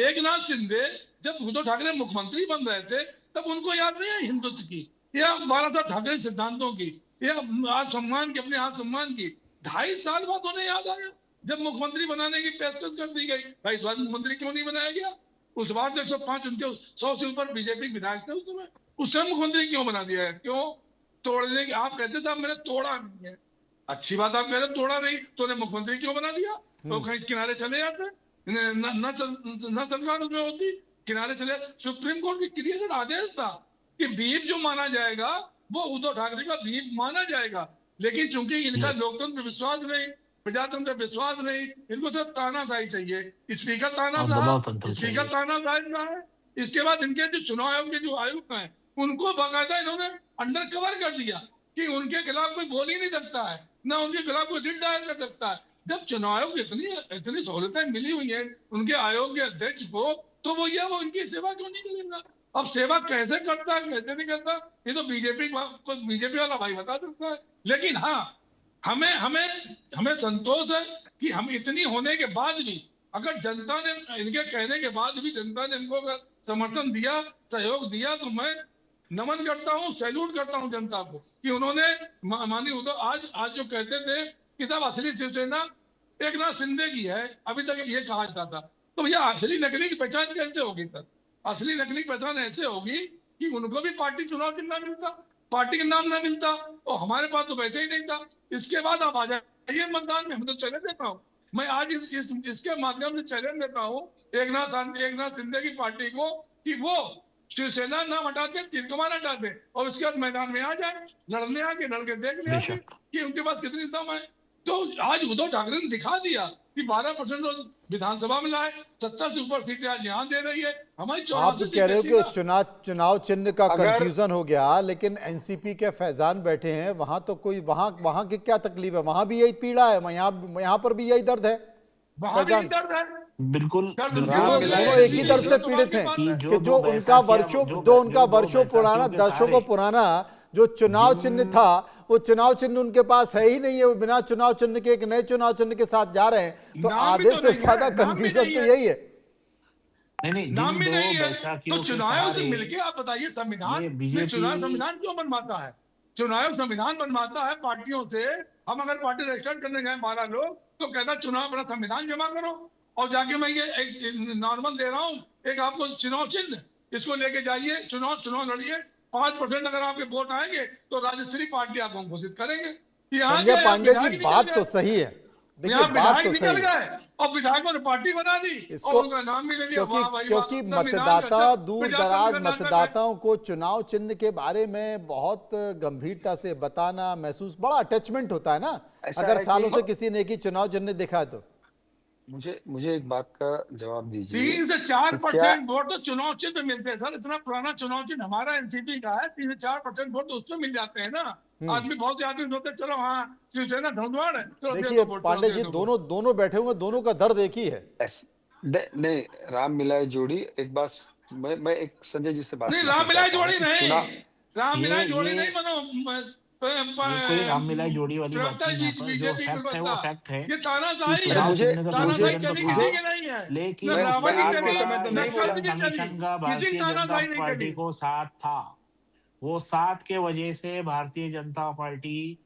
एक नाथ शिंदे जब उद्धव ठाकरे मुख्यमंत्री बन रहे थे, तब उनको याद नहीं है हिंदुत्व की या बाला साहब ठाकरे सिद्धांतों की या आज सम्मान की, अपने आज सम्मान की? 2.5 साल बाद उन्हें याद आया जब मुख्यमंत्री बनाने की पेशकश कर दी गई। भाई इस बार मुख्यमंत्री क्यों नहीं बनाया गया? उस बार 105 उनके 100 से ऊपर बीजेपी विधायक थे उस समय मुख्यमंत्री क्यों बना दिया है? क्यों तोड़ने की? आप कहते थे मैंने तोड़ा नहीं है, अच्छी बात, आप कह रहे तोड़ा नहीं, तो उन्हें मुख्यमंत्री क्यों बना दिया? तो कहीं किनारे चले जाते, न सरकार उसमें होती, किनारे चले। सुप्रीम कोर्ट की क्लियर आदेश था कि बीप जो माना जाएगा वो उद्धव ठाकरे का बीप माना जाएगा, लेकिन चूंकि इनका लोकतंत्र विश्वास नहीं, प्रजातंत्र विश्वास नहीं, इनको सिर्फ तानाशाही चाहिए। स्पीकर और तानाशाह, दबाव तंत्र स्पीकर चाहिए। तानाशाही का है। इसके बाद इनके जो चुनाव आयोग के जो आयुक्त हैं, उनको बाकायदा इन्होंने अंडर कवर कर दिया कि उनके खिलाफ कोई बोल ही नहीं सकता है, ना उनके खिलाफ कोई रिट दायर कर सकता है। जब चुनाव आयोग इतनी इतनी सहूलतें मिली हुई हैं उनके आयोग के अध्यक्ष को, तो वो उनकी सेवा क्यों नहीं करेगा? अब सेवा कैसे करता है, कैसे नहीं करता, ये तो बीजेपी वाला भाई बता सकता है। लेकिन हाँ, हमें हमें हमें संतोष है कि हम इतनी होने के बाद भी, अगर जनता ने इनके कहने के बाद भी जनता ने इनको अगर समर्थन दिया, सहयोग दिया, तो मैं नमन करता हूँ, सैल्यूट करता हूँ जनता को कि उन्होंने मानी। उद्धव आज जो कहते थे कि साहब असली शिवसेना एक नाथ शिंदे की है, अभी तक ये कहा जाता था, तो भैया असली नकली की पहचान कैसे होगी सर? असली नकली पहचान ऐसे होगी कि उनको भी पार्टी चुनाव चिन्ह मिलता, पार्टी का नाम ना मिलता, और हमारे पास तो वैसे ही नहीं था। इसके बाद आप आ जाइए मतदान में, हम तो चैलेंज देता हूँ, मैं आज इसके माध्यम से चैलेंज देता हूँ एक नाथ शिंदे की पार्टी को कि वो शिवसेना नाम हटाते, तीर कमान हटाते, और उसके बाद मैदान में आ जाए, लड़ने आके लड़के देख ले कि उनके पास कितनी दम है। तो आज उद्धव ठाकरे ने दिखा दिया कि 12% विधानसभा में लाए, 70 से ऊपर सीटें आज यहाँ दे रही है, हमारी आप 84 कह रहे हो सीटें कि चुनाव चिन्ह का अगर- कंफ्यूजन हो गया, लेकिन एनसीपी के फैजान बैठे हैं वहां, तो कोई वहां की क्या तकलीफ है? वहां भी यही पीड़ा है, यहाँ पर भी यही दर्द है। वहां भी फैजान, दर्द है। बिल्कुल दर्द बिल्कुल राम दोनों मिलाए दोनों एक ही दर्द से तो पीड़ित हैं बात है। कि जो उनका वर्षों पुराना, दशकों पुराना जो चुनाव चिन्ह था, वो चुनाव चिन्ह उनके पास है ही नहीं है। वो बिना चुनाव चिन्ह के एक नए चुनाव चिन्ह के साथ जा रहे हैं, तो नाम भी आधे तो से नहीं है, ज्यादा नाम भी कंफ्यूजन नहीं तो है। यही है। नहीं, नाम भी जिन नहीं दो है, बैसाखियों तो के चुनाव से सहारे मिलके आप बताइए, संविधान ये में बीजेपी चुनाव संविधान क्यों बनवाता है? चुनाव संविधान बनवाता है पार्टियों से। हम अगर पार्टी रजिस्टर करने गए 12 लोग, तो कहता चुनाव अपना संविधान जमा करो, और जाके मैं ये एक नॉर्मल दे रहा हूँ, एक आपको चुनाव चिन्ह, इसको लेके जाइए, चुनाव लड़िए, 5% अगर आपके वोट आएंगे तो राज्य पार्टी आपको घोषित करेंगे। यहाँ संजय क्या, पांडे विधायक जी, निकल बात गए। तो सही है, देखिए यहाँ बात विधायक तो निकल सही है। गए और विधायकों ने पार्टी बना दी इसको और उनका नाम भी ले लिया। वाह भाई वाह, क्योंकि संविधान मतदाता, गजब, दूर प्रजातंत्र दराज का नाटक है। मतदाताओं को चुनाव चिन्ह के बारे में बहुत गंभीरता से बताना, महसूस, बड़ा अटैचमेंट होता है ना, ऐसा अगर है सालों कि- से किसी ने एक ही चुनाव चिन्ह देखा तो। मुझे एक बात का जवाब दीजिए 3 से 4% कि क्या वोट तो चुनाव चिन्ह मिलते हैं सर। इतना पुराना चुनाव चिन्ह हमारा एनसीपी का है, 3 से 4% वोट तो उसमें मिल जाते हैं ना। आदमी, बहुत से आदमी सोचते हैं, चलो हाँ शिवसेना धुंधवाड़ है, चलो दे देखिए दो वोट, पांडे चलो जी, दे दो वोट। दोनों बैठे हुए, दोनों का दर्द एक ही है। नहीं, राम मिलाए जोड़ी। एक बात, मैं एक संजय जी से बात नहीं, पूछना राम मिलाई चाहता हूं जोड़ी कि नहीं, चुनाव राम मिलाई जोड़ी ये नहीं बनो। कोई राम मिलाई जोड़ी वाली बात प्रवक्ता नहीं जी है। यहाँ पर जो बीजेपी फैक्ट है वो प्रवक्ता, फैक्ट है ये तानाशाही कि है, चुनाव मुझे- चिन्ह का तानाशाही कंफ्यूजन तो चली मुझे- किसी था, की नहीं है, लेकिन न मैं रावण की आपके चली, समय तो न नहीं बोला। कंस की चली, कमीशन का किसी भारतीय की जनता तानाशाही नहीं पार्टी चली। को साथ था। वो साथ के वजह से भारतीय जनता पार्टी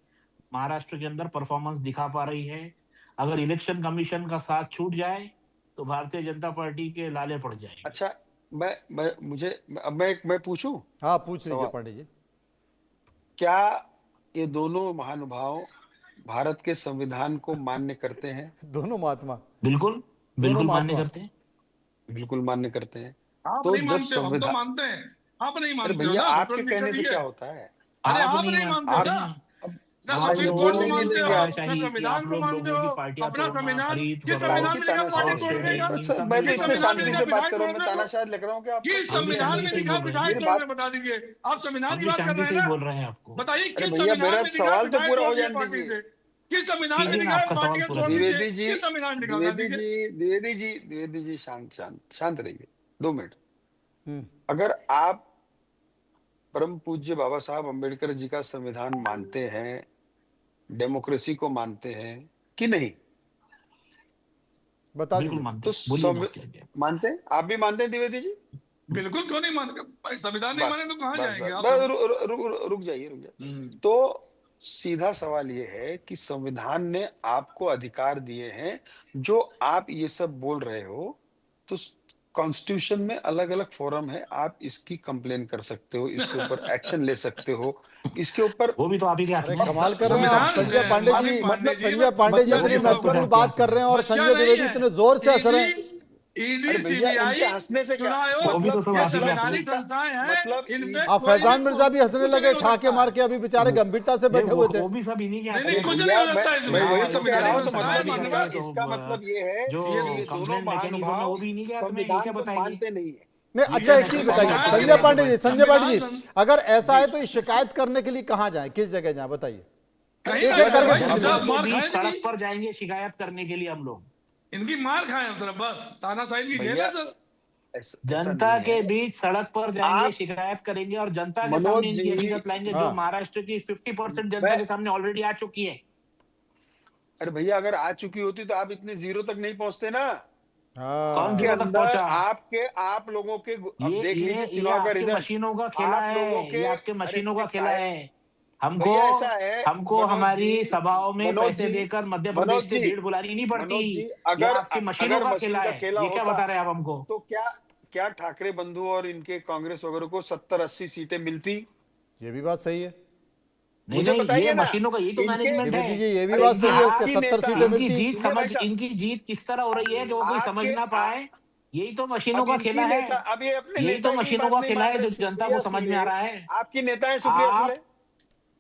महाराष्ट्र के अंदर परफॉर्मेंस दिखा पा रही है। अगर इलेक्शन कमीशन का साथ छूट जाए तो भारतीय जनता पार्टी के लाले पड़ जाएंगे। अच्छा, मैं पूछूं? हाँ पूछ लीजिए सवाल। पांडे जी। क्या ये दोनों महानुभाव भारत के संविधान को मान्य करते हैं? दोनों महात्मा बिल्कुल बिल्कुल मान्य महात्मा। करते हैं। बिल्कुल मान्य करते हैं। आप तो नहीं जब मानते हो, हम तो संविधान, मानते हैं, आप नहीं अरे मानते हो भैया, ना, आपके सुप्रीम कहने कोर्ट से ये क्या है। होता है? अरे आप आप नहीं मानते हो आप- ना, ना आप सुप्रीम जो कोर्ट को बोलने नहीं मानते देंगे हो, आप। ना तानाशाही कि संविधान आप को लोग मानते लोगों हो, की पार्टियां अपना तोड़ना, संविधान, खरीद ये फरोख्त, संविधान में लिखा पार्टी तानाशाही तोड़ देगा, अच्छा, मैं तो ये इतने संविधान में शांति लिखा से बात विधायक कर रहा हूँ, तोड़ मैं देगा। तानाशाह लिख रहा हूँ कि आप किस हम भी संविधान शांति में से ही लिखा बोल रहे हैं। विधायक मेरी तोड़ने बात- बता दीजिए, आप संविधान हम की भी बात कर शांति रहे से हैं ही ना, बोल रहे हैं आपको। बताइए अरे किस भैया, संविधान मेरा में लिखा सवाल तो विधायक पूरा हो तोड़ने जाने पार्टी दीजिए। से, किस संविधान में कीजिए ना, लिखा आपका सवाल पार्टियां पूरा तोड़ कीजिए। द्विवेदी दीजिए, जी, किस संविधान में लिखा बता दीजिए। द्विवेदी जी, शांत रहिए 2 मिनट। हम्म। अगर आप परम पूज्य बाबा साहब अम्बेडकर जी का संविधान मानते हैं, डेमोक्रेसी को मानते हैं कि नहीं? बता बिल्कुल दीजिए। मानते तो हैं। बोलिए ना उसके आगे। मानते हैं? आप भी मानते हैं द्विवेदी जी? बिल्कुल, क्यों नहीं मानेगा भाई, संविधान नहीं माने तो कहाँ जाएंगे आप? रुक जाइए। तो सीधा सवाल ये है कि संविधान ने आपको अधिकार दिए हैं, जो आप ये सब बोल रहे हो, तो कॉन्स्टिट्यूशन में अलग अलग फोरम है, आप इसकी कंप्लेन कर सकते हो, इसके ऊपर एक्शन ले सकते हो, इसके ऊपर वो भी तो आप ही के हाथ अरे में है। कमाल कर रहे हैं आप संविधान संजय पांडे जी, मतलब संजय पांडे जी मतलब इतनी ये सब महत्वपूर्ण कुछ बात आपके कर रहे हैं और बच्चा संजय द्विवेदी नहीं है। इतने जोर से हंस रहे हैं। ईडी, अरे भैया, सीबीआई, इनके हंसने से क्या चुनाव आयोग, वो भी तो सब ये आप ही के हाथ में संवैधानिक इसका- संस्थाएं हैं, मतलब इन पे आप कोई फैजान मिर्जा भी हंसने कुछ लगे, नहीं हो ठाके सकता। मार के, अभी बेचारे गंभीरता से बैठे हुए थे। वो भी सब इन्हीं के हाथ नहीं, में नहीं, है। कुछ भैया, नहीं हो सकता इसमें। मैं वही ये तो कह रहा हूँ, तो संवैधानिक मतलब संस्थाएं इसका मानना। इसका मतलब ये है जो कि ये दोनों कंप्लेंट मैकेनिज्म है वो भी इन्हीं के हाथ में है। ये संविधान क्या को बताएंगे? मानते नहीं है। नहीं, अच्छा एक चीज बताइए संविधान संजय पांडे जी, संविधान अगर ऐसा है तो ये शिकायत करने के लिए कहाँ जाए, किस जगह जाए, बताइए। कहीं एक ना एक करके भाई, पूछ हम लीजिए। तो मार बीच खाए सड़क नहीं। पर जाएंगे शिकायत करने के लिए हम लोग। इनकी मार खाए हम सिर्फ, बस तानाशाही की भैया, जेल है सर। ऐसा जनता नहीं के है। बीच सड़क पर जाएंगे, आप- शिकायत करेंगे और जनता के मनोज सामने इनकी जी, हकीकत लाएंगे, हाँ। जो महाराष्ट्र की 50% जनता मैं- के सामने ऑलरेडी आ चुकी है। अरे भैया, अगर आ चुकी होती तो आप इतने जीरो तक नहीं पहुंचते ना। कौन के सी हाँ, तक अंदर पहुंचा? आप लोगों के, अब ये देख लीजिए ये चुनाव का आपके रिजल्ट। मशीनों का खेला आप लोगों है। के- ये आपके अरे मशीनों का एक खेला है। है। हमको भैया, ऐसा है, हमको मनोज हमारी जी, सभाओं में मनोज पैसे जी, देकर मध्य मनोज प्रदेश से जी, भीड़ बुलानी नहीं पड़ती। मनोज जी, ये अगर आपकी मशीनों का मशीन खेला का है। खेला ये क्या होता, बता रहे हैं आप हमको? तो क्या ठाकरे बंधु और इनके कांग्रेस वगैरह को 70-80 सीटें मिलती? ये भी बात सही है। नहीं मुझे नहीं, बताइए ये ना, मशीनों का यही तो इनके- मैनेजमेंट द्विवेदी है। जी ये भी अरे बात सही है आपकी कि 70 नेता- सीटें इनकी मिलती। जीत इन्हें भाई इनकी जीत किस तरह हो रही है कि वो कोई समझ ना पाए। यही तो मशीनों अब का इनकी खेला है। नेता- अब ये अपने यही नेता तो की मशीनों बात का नहीं खेला मान है रहे। जो जनता को सुप्रिया समझ में सुले, आ रहा है। आपकी नेता है सुप्रिया आप- सुले।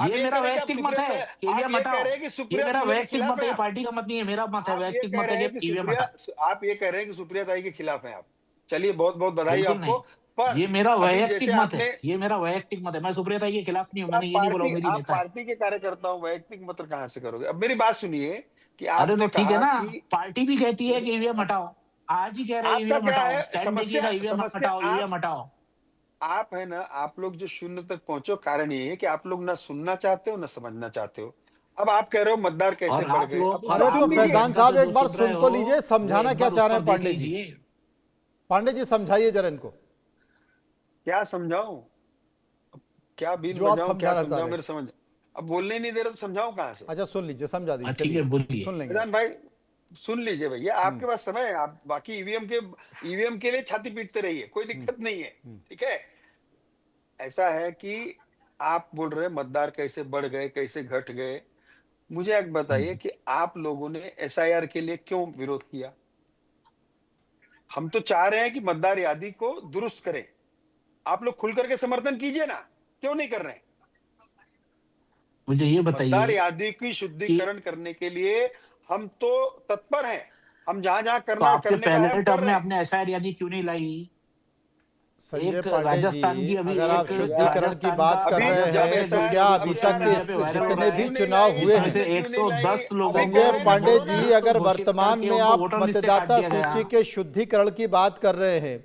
आप ये ये मेरा कह रहे हैं कि वैयक्तिक आप मत है, सुप्रिया से- ईवीएम आप ये कह हटाओ। रहे हैं कि ये सुप्रिया मेरा सुले के वैयक्तिक खिलाफ मत है, है ये आप। पार्टी का मत नहीं है, मेरा मत है, आप ये वैयक्तिक कह मत है रहे हैं कि कि ईवीएम हटाओ। आप ये कह रहे हैं कि सुप्रिया ताई के खिलाफ हैं आप। चलिए बहुत बहुत बधाई बिल्कुल आपको। नहीं, पर ये मेरा अभी वैयक्तिक जैसे मत है, आपने, ये मेरा वैयक्तिक मत है। मैं सुप्रियता के खिलाफ नहीं हूँ, मैंने ये नहीं बोला वो मेरी आप नेता है। पार्टी के कार्यकर्ता हो, वैयक्तिक मत कहाँ से करोगे? अब मेरी बात सुनिए कि अरे तो आपने ठीक है कहा ना, कि पार्टी भी कहती है कि ईवीएम हटाओ, आज ही कह रहे हैं आपका ईवीएम क्या हटाओ, है स्टैंड समस्या? देखिएगा ईवीएम समस्या हटाओ, ईवीएम हटाओ। आप है ना, आप लोग जो शून्य तक पहुंचो, कारण ये है कि आप लोग ना सुनना चाहते हो ना समझना चाहते हो। अब आप कह रहे हो मतदार कैसे बढ़ गए, अब उसको अरे तो सुन लीजिए। फैजान साहब एक बार सुन रहे सुन तो हो लीजिए, वो समझाना एक क्या बार चाह उस रहे पर हैं देख पांडे जी। लीजिए। पांडे जी समझाइए जरा इनको, क्या समझाऊं? क्या बीन जो आप बजाऊं, क्या समझाना चाह समझाऊं, रहे हैं। मेरे समझ अब बोलने ही नहीं दे रहे तो समझाऊं कहाँ से? अच्छा सुन लीजिए, समझा दीजिए, हाँ ठीक है, चलिए बोलिए। सुन लेंगे हम। फैजान भाई सुन लीजिए भैया, आपके पास समय है, आप बाकी ईवीएम के लिए छाती पीटते रहिए, कोई दिक्कत नहीं है। ठीक है, ऐसा है कि आप बोल रहे हैं मतदार कैसे बढ़ गए, कैसे घट गए। मुझे एक बताइए कि आप लोगों ने एसआईआर के लिए क्यों विरोध किया? हम तो चाह रहे हैं कि मतदार यादी को दुरुस्त करें, आप लोग खुल करके समर्थन कीजिए ना, क्यों नहीं कर रहे हैं? मुझे ये मतदार बताइए यादी की कि शुद्धिकरण करने के लिए हम तो तत्पर हैं, हम जहां जहां तो करना आपके करने का है हम पहले कर टर्म में रहे हैं। आपने एसआईआर यादी क्यों नहीं लाई? संजय एक पांडे राजस्थान जी, की अभी अगर आप एक भैया शुद्धिकरण की राजस्थान बात का कर अभी रहे जब हैं तो ऐसा क्या अभी सोशल तक मीडिया के पे वायरल हो जितने रहा भी है, क्यों नहीं चुनाव लाई, हुए उसमें हैं, से आपने क्यों नहीं लाई? 110 लोगों अभी को कह संजय रहे हैं ना, पांडे करो ना। जी, निर्दोष अगर घोषित वर्तमान करके में उनको आप वोटर लिस्ट से काट मतदाता दिया गया। सूची के शुद्धिकरण की बात कर रहे हैं,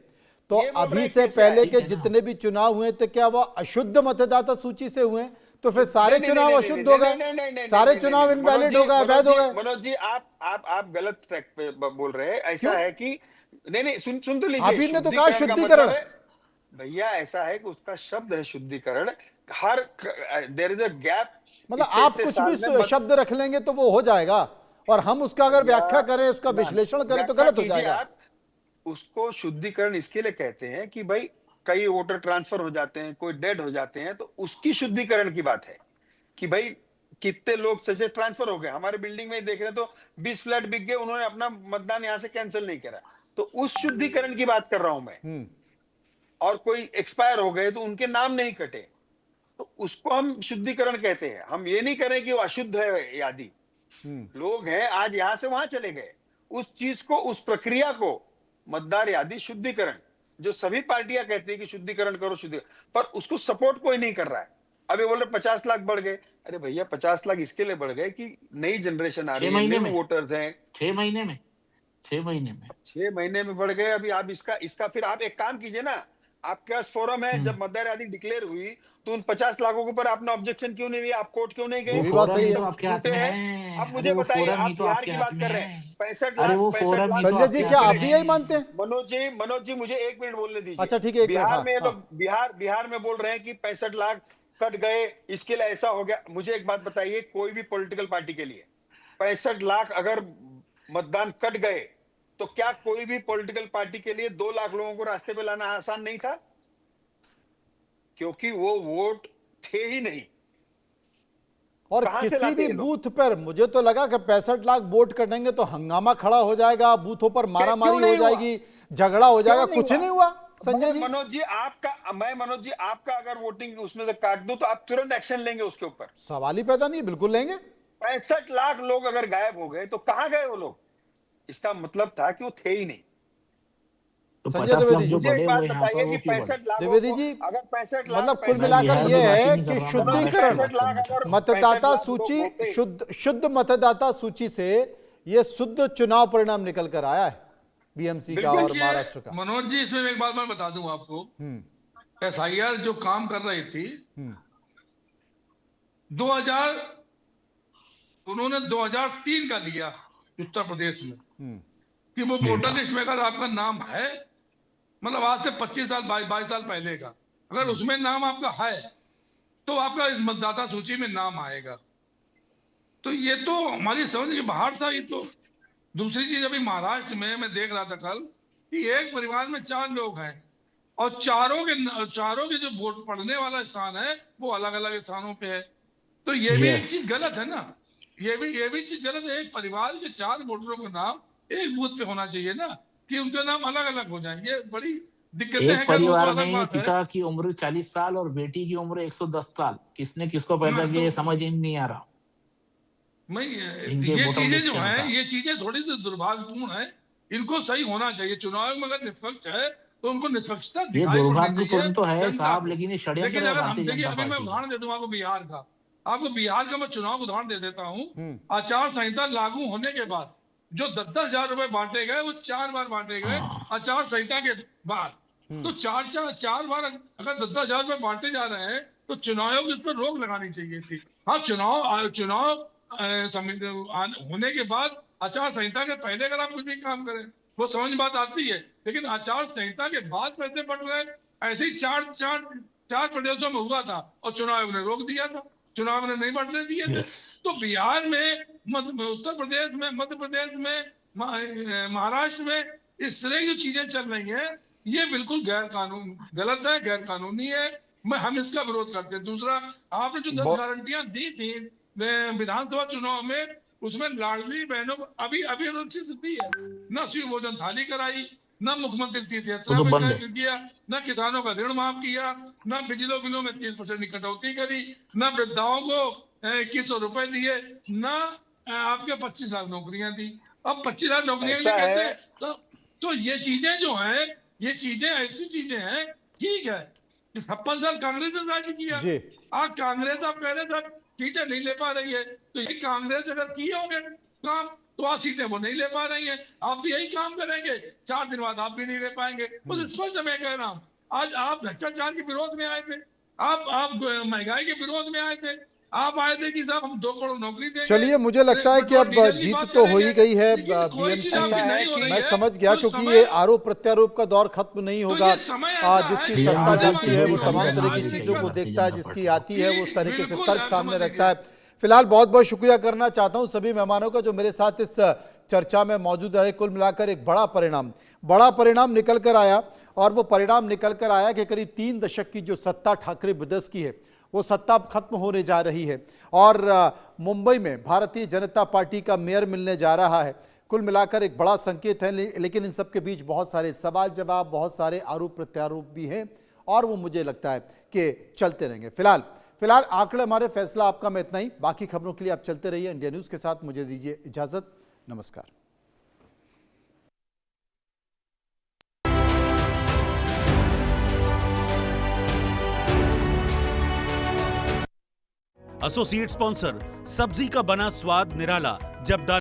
तो ये बोल रहे अभी हैं से कैसे है? पहले ठीक के है ना? जितने भी चुनाव हुए थे क्या वो अशुद्ध मतदाता सूची से हुए? तो फिर सारे नहीं नहीं चुनाव नहीं अशुद्ध हो गए, नहीं सारे नहीं चुनाव नहीं, इनवैलिड हो गए, अवैध हो गए। मनोज जी आप गलत ट्रैक पे बोल रहे हैं। ऐसा क्यों? है कि नहीं नहीं, सुन तो आप लीजिए, ही ने तो कहा शुद्धिकरण का मतलब शुद्धिकरण। है भैया, ऐसा है कि उसका शब्द है शुद्धिकरण। हर देयर इज अ गैप, मतलब इतने आप इतने कुछ भी साल में शब्द रख लेंगे तो वो हो जाएगा, और हम उसका अगर भैया व्याख्या करें, उसका ना विश्लेषण करें तो व्याख्या गलत हो कीजिए जाएगा। आप। उसको शुद्धिकरण इसके लिए कहते हैं कि भाई कई वोटर ट्रांसफर हो जाते हैं, कोई डेड हो जाते हैं, तो उसकी शुद्धिकरण की बात है कि भाई कितने लोग से ट्रांसफर हो गए। हमारे बिल्डिंग में देख रहे हैं तो 20 फ्लैट बिक गए, उन्होंने अपना मतदान यहां से कैंसिल नहीं करा, तो उस शुद्धिकरण की बात कर रहा हूं मैं। और कोई एक्सपायर हो गए तो उनके नाम नहीं कटे, तो उसको हम शुद्धिकरण कहते हैं। हम ये नहीं करें कि वो अशुद्ध है यादी, लोग हैं आज यहां से वहां चले गए, उस चीज को, उस प्रक्रिया को मतदार यादी शुद्धिकरण, जो सभी पार्टियां कहती है कि शुद्धिकरण करो, शुद्धिकरण, पर उसको सपोर्ट कोई नहीं कर रहा है। अभी बोल रहे 50 लाख बढ़ गए, अरे भैया 50 लाख इसके लिए बढ़ गए कि नई जनरेशन आ 6 रही है, महीने न्यू में, वोटर्स हैं। 6 महीने में, 6 महीने में। 6 महीने में बढ़ गए। अभी आप इसका इसका फिर आप एक काम कीजिए ना, आपके पास फोरम है, जब मतदार यादी डिक्लेयर हुई तो उन 50 लाखों के ऊपर आपने ऑब्जेक्शन क्यों नहीं लिया? आप कोर्ट क्यों नहीं ये गए? भी बात फोरम सही ही है। तो सब आपके हाथ झूठे में हैं। है। अब अरे मुझे वो बताइए, फोरम आप ही तो बिहार आपके की हाथ बात में कर रहे है। हैं, 65 अरे लाख वो 65 फोरम ही लाख तो संजय जी आपके क्या हाथ आप में भी यही है। मानते हैं? मनोज जी मुझे 1 मिनट बोलने दीजिए। अच्छा ठीक है, 1 मिनट। बिहार हाँ में ये हाँ। लोग बिहार में बोल रहे हैं कि 65 लाख कट गए, इसके लिए ऐसा हो गया। मुझे एक बात बताइए, कोई भी पॉलिटिकल पार्टी के लिए 65 लाख अगर मतदान कट गए, तो क्या कोई भी पॉलिटिकल पार्टी के लिए 2 लाख लोगों को रास्ते पे लाना आसान नहीं था? क्योंकि वो वोट थे ही नहीं, और कहां से किसी लाते भी ये लोग? बूथ पर मुझे तो लगा कि 65 लाख वोट कटेंगे तो हंगामा खड़ा हो जाएगा, बूथों पर क्यों मारामारी हो नहीं हुआ? जाएगी, झगड़ा हो क्यों जाएगा, नहीं कुछ हुआ? नहीं हुआ। संजय जी मनोज जी आपका अगर वोटिंग उसमें से काट दूं तो आप तुरंत एक्शन लेंगे उसके ऊपर। सवाल ही पैदा नहीं, बिल्कुल लेंगे। 65 लाख लोग अगर गायब हो गए तो कहां गए वो लोग? इसका मतलब था कि वो थे ही नहीं। तो संजय 50 लाख द्विवेदी जो जी, मुझे एक बढ़े बात हुए यहाँ पर बताइए वो कि क्यों बढ़े? 65 लाखों द्विवेदी को जी, अगर 65 लाख मतलब कुल 65 मैं मिलाकर बिहार की यह बात ही है नहीं कर कि रहा हूँ, मैं शुद्धिकरण, महाराष्ट्र की 65 बात लाख करना अगर चाहता हूँ। 65 मतदाता लाख लोग सूची, होते, शुद्ध मतदाता सूची से ये शुद्ध चुनाव परिणाम निकल कर आया है बीएमसी का और देखिए महाराष्ट्र का। मनोज जी, इसमें एक बात मैं बता दूं आपको, एसआईआर जो काम कर रही थी 2000, उन्होंने 2003 का लिया उत्तर प्रदेश में, कि वो वोटर लिस्ट में अगर आपका नाम है, मतलब आज से 25 साल 22 साल पहले का, अगर उसमें नाम आपका है तो आपका इस मतदाता सूची में नाम आएगा। तो ये तो हमारी समझ के बाहर था। ये तो दूसरी चीज, अभी महाराष्ट्र में मैं देख रहा था कल कि एक परिवार में 4 लोग हैं और चारों के जो वोट पड़ने वाला स्थान है वो अलग अलग स्थानों पे है। तो ये भी एक चीज गलत है ना, ये भी चीज गलत है। एक परिवार के 4 वोटरों का नाम एक बूथ पे होना चाहिए ना, कि उनके नाम अलग अलग हो जाए। ये बड़ी दिक्कतें एक हैं, वो तो परिवार अलग में बात है। पिता की उम्र 40 साल और बेटी की उम्र 110 साल, किसने किसको पैदा किया ये समझ ही नहीं आ रहा मैं इनके ये वोटर चीजें लिस्ट जो के हैं, अनुसार। ये चीजें थोड़ी सी दुर्भाग्यपूर्ण है। इनको सही होना चाहिए। चुनाव में अगर निष्पक्ष है तो उनको निष्पक्षता ये दिखाई पड़नी दुर्भाग्यपूर्ण तो है चाहिए जनता साहब, को। लेकिन ये षड्यंत्र लेकिन है अगर हम भारतीय देखिए, जनता अभी मैं पार्टी का। उदाहरण दे दूं आपको बिहार का। आपको बिहार का मैं चुनाव उदाहरण दे देता हूँ। आचार संहिता लागू होने के बाद जो 10,000 रुपए बांटे गए वो 4 बार बांटे गए आचार संहिता के बाद। तो चार बार अगर 10,000 रुपए बांटे जा रहे हैं तो चुनाव आयोग इस पर रोक लगानी चाहिए थी। हाँ, चुनाव होने के बाद आचार संहिता के पहले अगर आप कुछ भी काम करें वो समझ में बात आती है, लेकिन आचार संहिता के बाद पैसे बढ़ रहे हैं। ऐसे ही चार प्रदेशों में हुआ था और चुनाव आयोग ने रोक दिया था, चुनाव ने नहीं बढ़ने दिए थे। तो बिहार में, उत्तर प्रदेश में, मध्य प्रदेश में, महाराष्ट्र में इस तरह की चीजें चल रही हैं, ये बिल्कुल गलत है, गैर कानूनी है। हम इसका विरोध करते हैं। दूसरा, आपने जो 10 गारंटियां दी थी विधानसभा चुनाव में, उसमें लाडली बहनों को अभी अनुच्छेद दी है। न शिव भोजन थाली कराई, न मुख्यमंत्री तीर्थ यात्रा में किया, न किसानों का ऋण माफ किया, न बिजली में 30% की कटौती करी, न वृद्धाओं को 2100 रुपए दिए, न आपके 25 लाख नौकरियां दी। अब 25 लाख नौकरियां कहते हैं तो ये चीजें जो है, ये चीजें ऐसी चीजें हैं। ठीक है, 56 साल कांग्रेस ने राज्य किया, आज कांग्रेस आप कह रहे थे सीटें नहीं ले पा रही है, तो ये कांग्रेस अगर किए होंगे काम तो आज सीटें वो नहीं ले पा रही है। आप भी यही काम करेंगे, 4 दिन बाद आप भी नहीं ले पाएंगे। तो स्पष्ट मैं कह रहा हूँ, आज आप भ्रष्टाचार के विरोध में आए थे, आप महंगाई के विरोध में आए थे, आप आए थे कि साहब हम 2 करोड़ नौकरी देंगे। चलिए, मुझे लगता है कि अब जीत तो हो ही गई है बीएमसी। मैं समझ गया, क्योंकि ये आरोप प्रत्यारोप का दौर खत्म नहीं होगा। जिसकी सत्ता जाती है वो तमाम तरह की चीजों को देखता है, जिसकी आती है वो उस तरीके से तर्क सामने रखता है। फिलहाल बहुत बहुत शुक्रिया करना चाहता हूं सभी मेहमानों का जो मेरे साथ इस चर्चा में मौजूद रहे। कुल मिलाकर एक बड़ा परिणाम निकल कर आया, और वो परिणाम निकल कर आया कि करीब 3 दशक की जो सत्ता ठाकरे ब्रदर्स की है वो सत्ता अब खत्म होने जा रही है, और मुंबई में भारतीय जनता पार्टी का मेयर मिलने जा रहा है। कुल मिलाकर एक बड़ा संकेत है, लेकिन इन सब के बीच बहुत सारे सवाल जवाब, बहुत सारे आरोप प्रत्यारोप भी हैं, और वो मुझे लगता है कि चलते रहेंगे। फिलहाल आंकड़े हमारे, फैसला आपका में इतना ही। बाकी खबरों के लिए आप चलते रहिए इंडिया न्यूज़ के साथ। मुझे दीजिए इजाजत, नमस्कार। एसोसिएट स्पॉन्सर, सब्जी का बना स्वाद निराला, जब